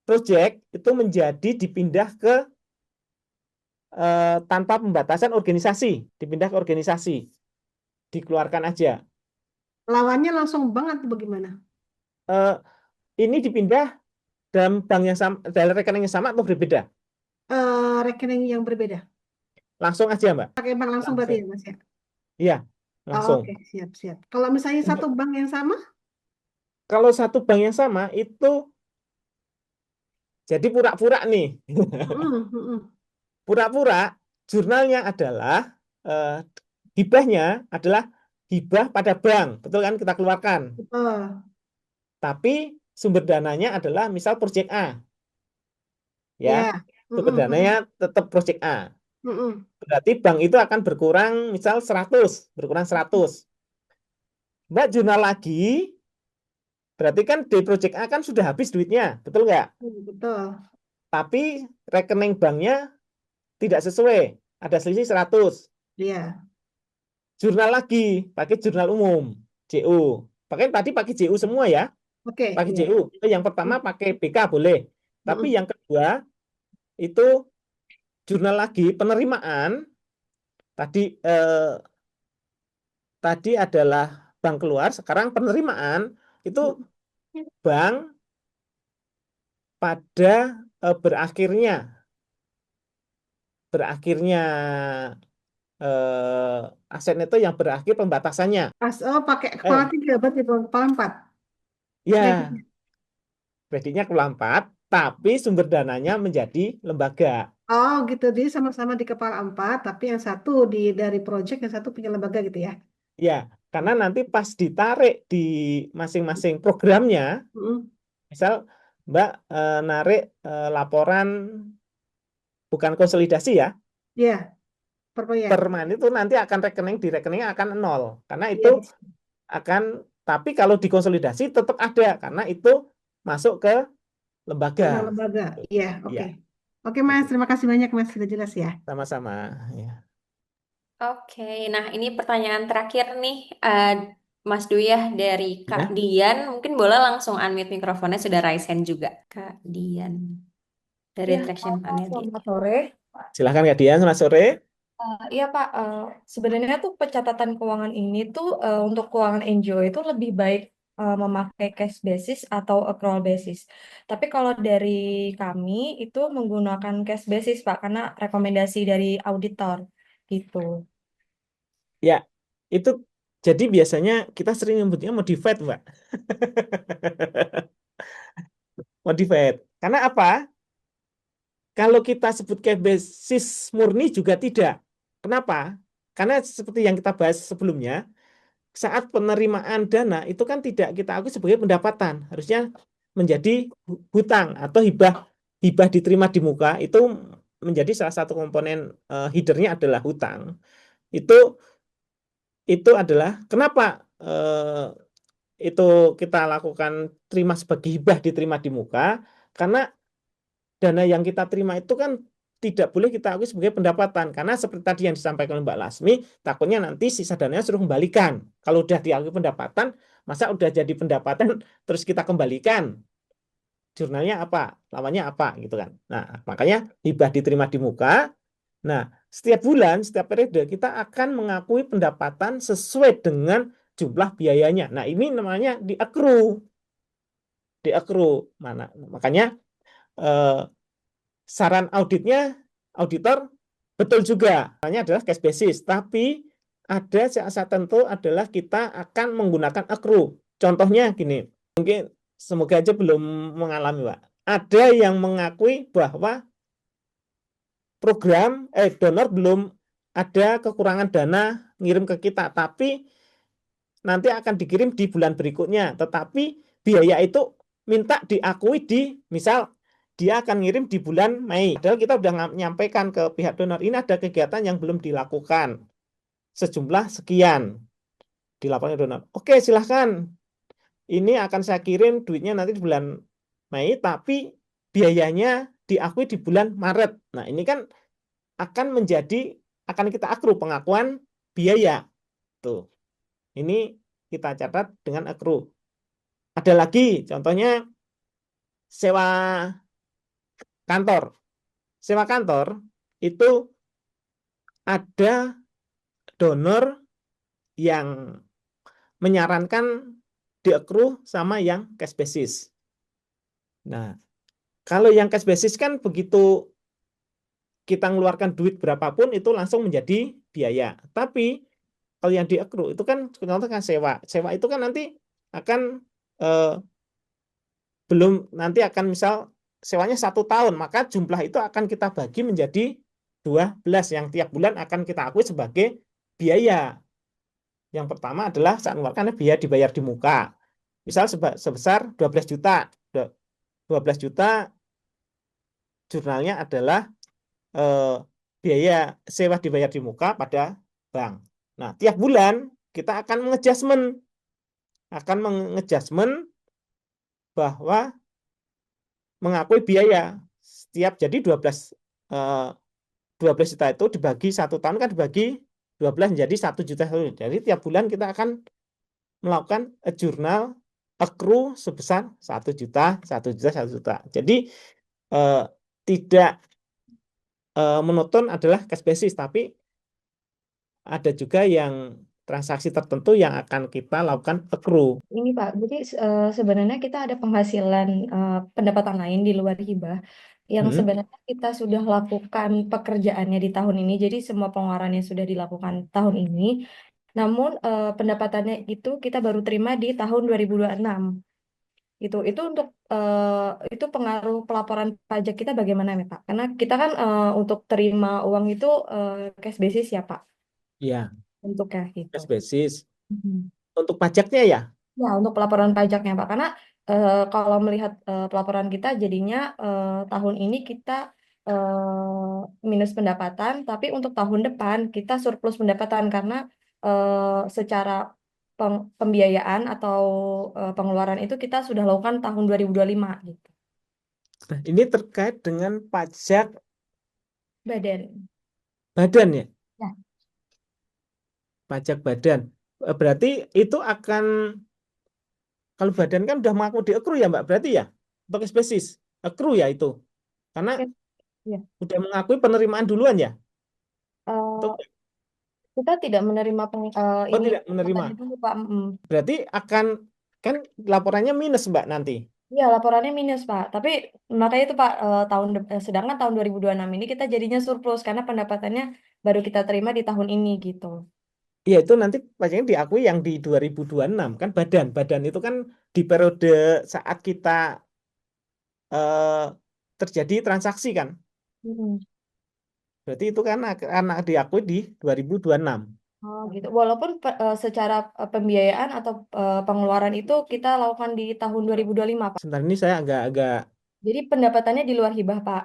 project itu menjadi dipindah ke tanpa pembatasan organisasi, dipindah ke organisasi, dikeluarkan aja. Lawannya langsung banget bagaimana? Ini dipindah dalam bank yang sama, dalam rekening yang sama atau berbeda? Rekening yang berbeda. Langsung aja Mbak. Pakai bank langsung berarti ya, Mas ya? Iya, langsung. Oke, siap. Kalau misalnya satu bank yang sama? Kalau satu bank yang sama itu jadi pura-pura nih. Pura-pura jurnalnya adalah hibahnya adalah hibah pada bank, betul kan, kita keluarkan. Tapi sumber dananya adalah misal proyek A. Ya, sumber dananya tetap proyek A. Berarti bank itu akan berkurang misal 100, berkurang 100. Mbak jurnal lagi, berarti kan di proyek A kan sudah habis duitnya, betul nggak? Betul. Tapi rekening banknya tidak sesuai, ada selisih 100. Iya. Jurnal lagi, pakai jurnal umum, JU. Tadi pakai JU semua ya. Oke. Pakai JU. Yang pertama pakai BK boleh. Tapi yang kedua itu jurnal lagi penerimaan. Tadi adalah bank keluar, sekarang penerimaan itu bank pada berakhirnya aset neto yang berakhir pembatasannya. Pakai kepala 3 berarti kepala 4. Ya, kreditnya kepala 4, tapi sumber dananya menjadi lembaga. Oh gitu, jadi sama-sama di kepala 4, tapi yang satu dari project, yang satu punya lembaga gitu ya? Ya, karena nanti pas ditarik di masing-masing programnya, Misal Mbak narik laporan bukan konsolidasi ya, Iya, per proyek. per man itu nanti akan di rekening akan 0 karena Iya, itu akan, tapi kalau dikonsolidasi tetap ada karena itu masuk ke lembaga. Karena lembaga. Iya, oke. Ya, Oke, Mas. Terima kasih banyak, Mas. Sudah jelas ya. sama-sama. Ya. Oke, nah ini pertanyaan terakhir nih, Mas Duyah dari Kak Ya. Dian. Mungkin boleh langsung unmute mikrofonnya, sudah raise hand juga. Kak Dian dari Ya, Traction Pak, Panel. selamat sore. Silahkan Kak Dian, selamat sore. Iya Pak, sebenarnya tuh pencatatan keuangan ini tuh untuk keuangan NGO itu lebih baik memakai cash basis atau accrual basis. Tapi kalau dari kami itu menggunakan cash basis Pak, karena rekomendasi dari auditor gitu. Ya, itu jadi biasanya kita sering nyebutnya modified, Mbak. Modified. Karena apa? Kalau kita sebut cash basis murni juga tidak. Kenapa? Karena seperti yang kita bahas sebelumnya, saat penerimaan dana itu kan tidak kita akui sebagai pendapatan, harusnya menjadi hutang atau hibah. Hibah diterima di muka itu menjadi salah satu komponen headernya adalah hutang. Itu adalah kenapa itu kita lakukan terima sebagai hibah diterima di muka, karena dana yang kita terima itu kan tidak boleh kita akui sebagai pendapatan, karena seperti tadi yang disampaikan oleh Mbak Lasmi, takutnya nanti sisa dananya suruh kembalikan. Kalau udah diakui pendapatan, masa udah jadi pendapatan terus kita kembalikan? Jurnalnya apa? Lawannya apa? Gitu kan. Nah, makanya hibah diterima di muka. Nah, setiap bulan, setiap periode kita akan mengakui pendapatan sesuai dengan jumlah biayanya. Nah, ini namanya di-accrue. Di-accrue. Makanya saran auditor betul juga. Namanya adalah cash basis. Tapi ada saat tertentu adalah kita akan menggunakan accrue. Contohnya gini, mungkin semoga aja belum mengalami, Pak. Ada yang mengakui bahwa donor belum ada kekurangan dana ngirim ke kita, tapi nanti akan dikirim di bulan berikutnya. Tetapi biaya itu minta diakui misal dia akan ngirim di bulan Mei. Padahal kita sudah menyampaikan ke pihak donor, ini ada kegiatan yang belum dilakukan. Sejumlah sekian dilaporkan donor. Oke, silahkan. Ini akan saya kirim duitnya nanti di bulan Mei, tapi biayanya diakui di bulan Maret. Nah, ini kan akan kita accrue pengakuan biaya. Tuh. Ini kita catat dengan accrue. Ada lagi, contohnya sewa kantor. Sewa kantor itu ada donor yang menyarankan di-accrue sama yang cash basis. Nah, kalau yang cash basis kan begitu kita mengeluarkan duit berapapun itu langsung menjadi biaya. Tapi kalau yang di-accrue itu kan contohnya sewa. Sewa itu kan nanti akan nanti akan misal sewanya 1 tahun, maka jumlah itu akan kita bagi menjadi 12 yang tiap bulan akan kita akui sebagai biaya. Yang pertama adalah saat mengeluarkan biaya dibayar di muka. Misal sebesar 12 juta. 12 juta jurnalnya adalah biaya sewa dibayar di muka pada bank. Nah, tiap bulan kita akan mengejasmen bahwa mengakui biaya setiap, jadi 12 juta itu dibagi 1 tahun kan dibagi 12 menjadi 1 juta. Jadi tiap bulan kita akan melakukan jurnal accrue sebesar 1 juta, 1 juta, 1 juta. Jadi tidak monoton adalah cash basis, tapi ada juga yang transaksi tertentu yang akan kita lakukan accrue. Ini Pak, jadi sebenarnya kita ada penghasilan pendapatan lain di luar hibah yang sebenarnya kita sudah lakukan pekerjaannya di tahun ini. Jadi semua pengeluarannya sudah dilakukan tahun ini. Namun pendapatannya itu kita baru terima di tahun 2026. Itu untuk itu pengaruh pelaporan pajak kita bagaimana ya Pak? Karena kita kan untuk terima uang itu cash basis ya Pak. Iya, Untuk ya gitu. cash basis. Untuk pajaknya ya? Ya, untuk pelaporan pajaknya Pak. Karena kalau melihat pelaporan kita jadinya tahun ini kita minus pendapatan, tapi untuk tahun depan kita surplus pendapatan karena secara pembiayaan atau pengeluaran itu kita sudah lakukan tahun 2025 gitu. Nah, ini terkait dengan pajak Badan. badan ya, Ya. pajak badan. Berarti itu akan, kalau badan kan udah mengaku di accrue ya Mbak, berarti ya, untuk spesies, accrue ya itu. Karena Ya. udah mengakui penerimaan duluan ya. Eh, kita tidak menerima Oh, ini tidak menerima. dulu, Pak. Berarti akan, kan laporannya minus Mbak nanti. Iya, laporannya minus, Pak. Tapi makanya itu, Pak, sedangkan tahun 2026 ini kita jadinya surplus karena pendapatannya baru kita terima di tahun ini gitu. Iya, itu nanti pajaknya diakui yang di 2026 kan, badan itu kan di periode saat kita terjadi transaksi kan. Berarti itu kan akan diakui di 2026. Oh gitu. Walaupun secara pembiayaan atau pengeluaran itu kita lakukan di tahun 2025, Pak. Sebentar, ini saya agak Jadi pendapatannya di luar hibah, Pak.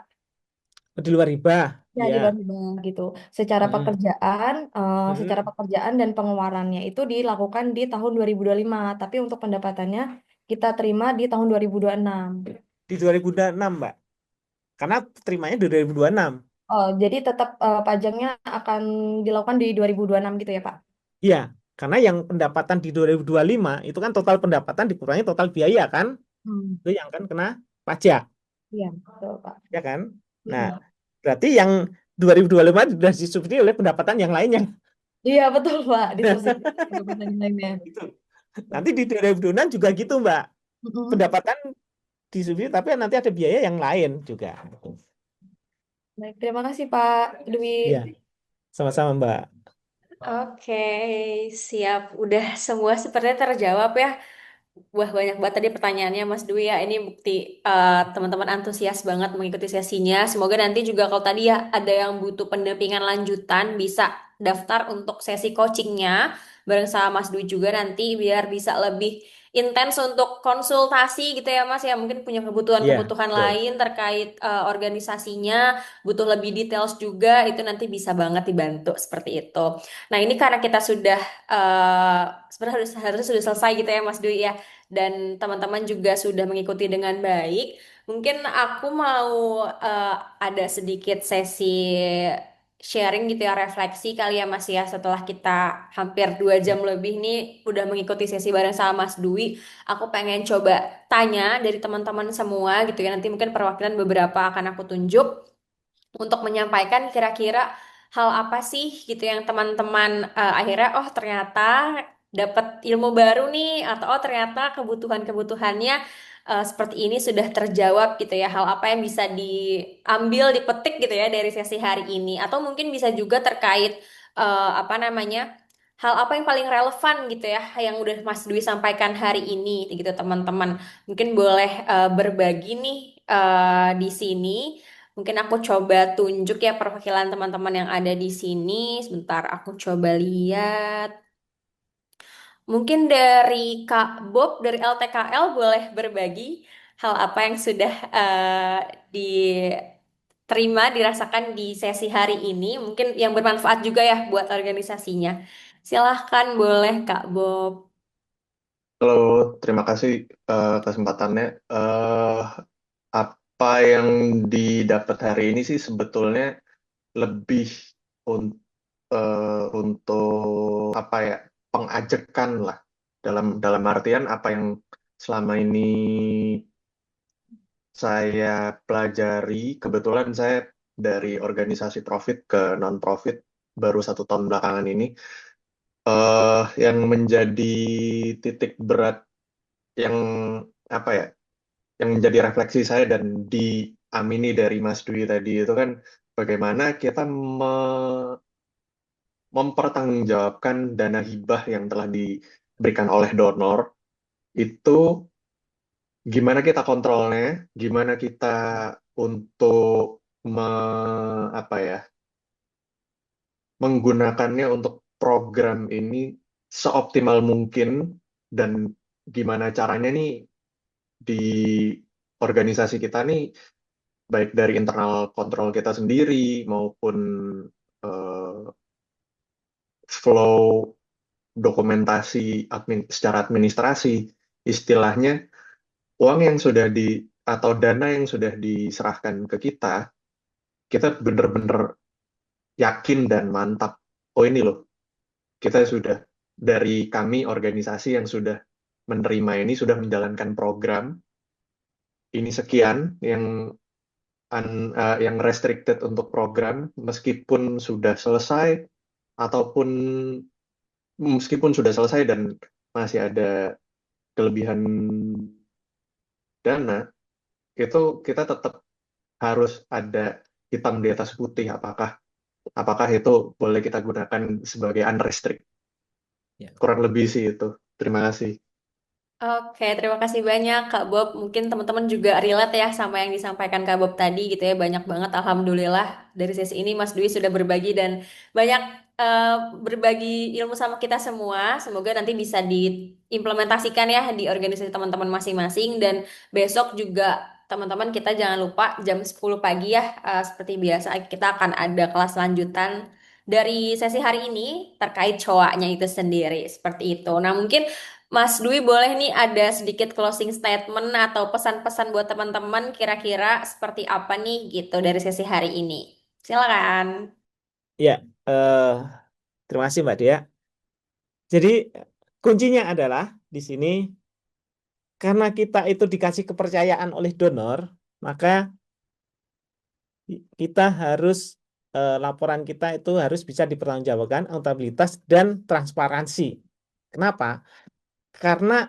di luar hibah. Ya, di luar hibah gitu. Secara pekerjaan dan pengeluarannya itu dilakukan di tahun 2025, tapi untuk pendapatannya kita terima di tahun 2026. Di 2026, Mbak. Karena terimanya di 2026. Oh, jadi tetap pajaknya akan dilakukan di 2026 gitu ya, Pak? Iya, karena yang pendapatan di 2025 itu kan total pendapatan dikurangi total biaya kan? Itu yang kan kena pajak. Iya, betul, Pak. Ya kan? Nah, berarti yang 2025 sudah disubsidi oleh pendapatan yang lainnya. Iya, betul, Pak. Disubsidi pendapatan yang lainnya. Gitu. Nanti di 2026 juga gitu, Mbak. Pendapatan disubsidi tapi nanti ada biaya yang lain juga. Baik, terima kasih Pak Dwi. Iya. Sama-sama, Mbak. Oke, siap. Udah semua sepertinya terjawab ya. Wah, banyak banget tadi pertanyaannya Mas Dwi ya. Ini bukti teman-teman antusias banget mengikuti sesinya. Semoga nanti juga kalau tadi ya ada yang butuh pendampingan lanjutan bisa daftar untuk sesi coachingnya bareng sama Mas Dwi juga nanti biar bisa lebih intens untuk konsultasi gitu ya Mas ya. Mungkin punya kebutuhan-kebutuhan lain terkait organisasinya, butuh lebih details juga itu nanti bisa banget dibantu seperti itu. Nah, ini karena kita sudah sebenarnya harusnya sudah selesai gitu ya Mas Dwi ya. Dan teman-teman juga sudah mengikuti dengan baik. Mungkin aku mau ada sedikit sesi sharing gitu ya, refleksi kali ya Mas ya. Setelah kita hampir 2 jam lebih nih udah mengikuti sesi bareng sama Mas Dwi. Aku pengen coba tanya dari teman-teman semua gitu ya. Nanti mungkin perwakilan beberapa akan aku tunjuk untuk menyampaikan kira-kira hal apa sih gitu yang teman-teman akhirnya oh ternyata dapat ilmu baru nih atau oh ternyata kebutuhan-kebutuhannya seperti ini sudah terjawab gitu ya, hal apa yang bisa diambil dipetik gitu ya dari sesi hari ini atau mungkin bisa juga terkait apa namanya hal apa yang paling relevan gitu ya yang udah Mas Dwi sampaikan hari ini gitu teman-teman mungkin boleh berbagi nih di sini. Mungkin aku coba tunjuk ya perwakilan teman-teman yang ada di sini. Sebentar, aku coba lihat. Mungkin dari Kak Bob dari LTKL boleh berbagi hal apa yang sudah diterima, dirasakan di sesi hari ini. Mungkin yang bermanfaat juga ya buat organisasinya. Silahkan boleh Kak Bob. Halo, terima kasih kesempatannya. Apa yang didapat hari ini sih sebetulnya lebih untuk apa ya pengajekan lah dalam artian apa yang selama ini saya pelajari. Kebetulan saya dari organisasi profit ke non profit baru 1 tahun belakangan ini. Yang menjadi titik berat yang apa ya yang menjadi refleksi saya dan diamini dari Mas Dwi tadi itu kan bagaimana kita mempertanggungjawabkan dana hibah yang telah diberikan oleh donor itu gimana kita kontrolnya, gimana kita untuk apa ya menggunakannya untuk program ini seoptimal mungkin dan gimana caranya nih di organisasi kita nih, baik dari internal kontrol kita sendiri maupun eh, flow dokumentasi secara administrasi, istilahnya uang yang sudah atau dana yang sudah diserahkan ke kita bener-bener yakin dan mantap. Oh ini loh, kita sudah dari kami organisasi yang sudah menerima ini sudah menjalankan program ini sekian yang restricted untuk program meskipun sudah selesai ataupun meskipun sudah selesai dan masih ada kelebihan dana, itu kita tetap harus ada hitam di atas putih apakah itu boleh kita gunakan sebagai unrestricted. Ya. Kurang lebih sih itu. Terima kasih. Oke, terima kasih banyak Kak Bob. Mungkin teman-teman juga relate ya sama yang disampaikan Kak Bob tadi gitu ya. Banyak banget Alhamdulillah dari sesi ini Mas Dwi sudah berbagi dan banyak eh, berbagi ilmu sama kita semua. Semoga nanti bisa diimplementasikan ya di organisasi teman-teman masing-masing. Dan besok juga teman-teman kita jangan lupa jam 10 pagi ya. Seperti biasa kita akan ada kelas lanjutan dari sesi hari ini terkait cowoknya itu sendiri. Seperti itu. Nah mungkin Mas Dwi boleh nih ada sedikit closing statement atau pesan-pesan buat teman-teman kira-kira seperti apa nih gitu dari sesi hari ini. Silakan. Ya, terima kasih Mbak Dea. Jadi kuncinya adalah di sini karena kita itu dikasih kepercayaan oleh donor, maka kita harus laporan kita itu harus bisa dipertanggungjawabkan, akuntabilitas dan transparansi. Kenapa? Karena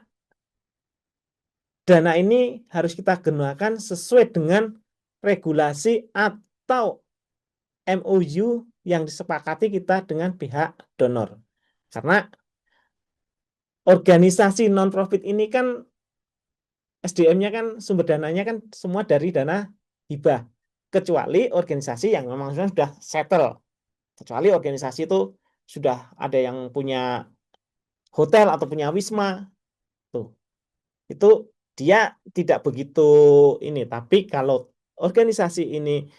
dana ini harus kita gunakan sesuai dengan regulasi atau MOU yang disepakati kita dengan pihak donor. Karena organisasi non-profit ini kan SDM-nya kan sumber dananya kan semua dari dana hibah. Kecuali organisasi yang memang sudah settle. Kecuali organisasi itu sudah ada yang punya hotel atau punya wisma. Tuh. Itu dia tidak begitu ini. Tapi kalau organisasi ini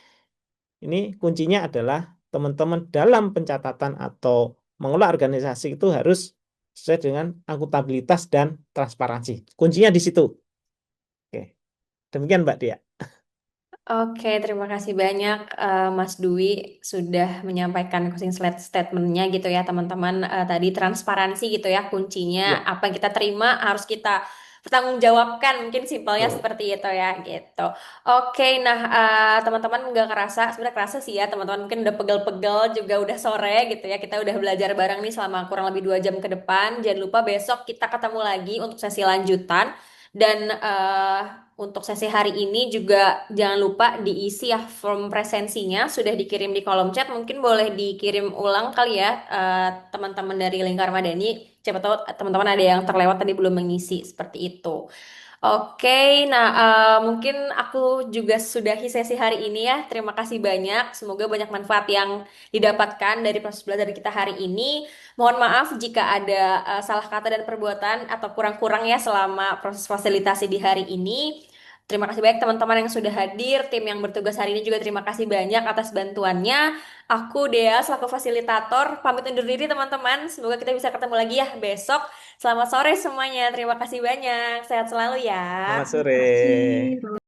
kuncinya adalah teman-teman dalam pencatatan atau mengelola organisasi itu harus sesuai dengan akuntabilitas dan transparansi. Kuncinya di situ. Oke. Demikian Mbak Dia. Oke, terima kasih banyak Mas Dwi sudah menyampaikan closing statement-nya gitu ya teman-teman. Tadi transparansi gitu ya kuncinya. Ya. Apa yang kita terima harus kita pertanggungjawabkan. Mungkin simpelnya Betul. seperti itu ya gitu. Oke, nah teman-teman nggak kerasa, sebenarnya kerasa sih ya teman-teman mungkin udah pegel-pegel juga udah sore gitu ya. Kita udah belajar bareng nih selama kurang lebih 2 jam ke depan. Jangan lupa besok kita ketemu lagi untuk sesi lanjutan. Dan untuk sesi hari ini juga jangan lupa diisi ya form presensinya sudah dikirim di kolom chat. Mungkin boleh dikirim ulang kali ya teman-teman dari Lingkar Madani. Siapa tahu teman-teman ada yang terlewat tadi belum mengisi seperti itu. Oke, nah mungkin aku juga sudahi sesi hari ini ya. Terima kasih banyak. Semoga banyak manfaat yang didapatkan dari proses belajar kita hari ini. Mohon maaf jika ada salah kata dan perbuatan atau kurang-kurang ya selama proses fasilitasi di hari ini. Terima kasih banyak teman-teman yang sudah hadir. Tim yang bertugas hari ini juga terima kasih banyak atas bantuannya. Aku Dea selaku fasilitator pamit undur diri teman-teman. Semoga kita bisa ketemu lagi ya besok. Selamat sore semuanya. Terima kasih banyak. Sehat selalu ya. Selamat sore. Terima kasih.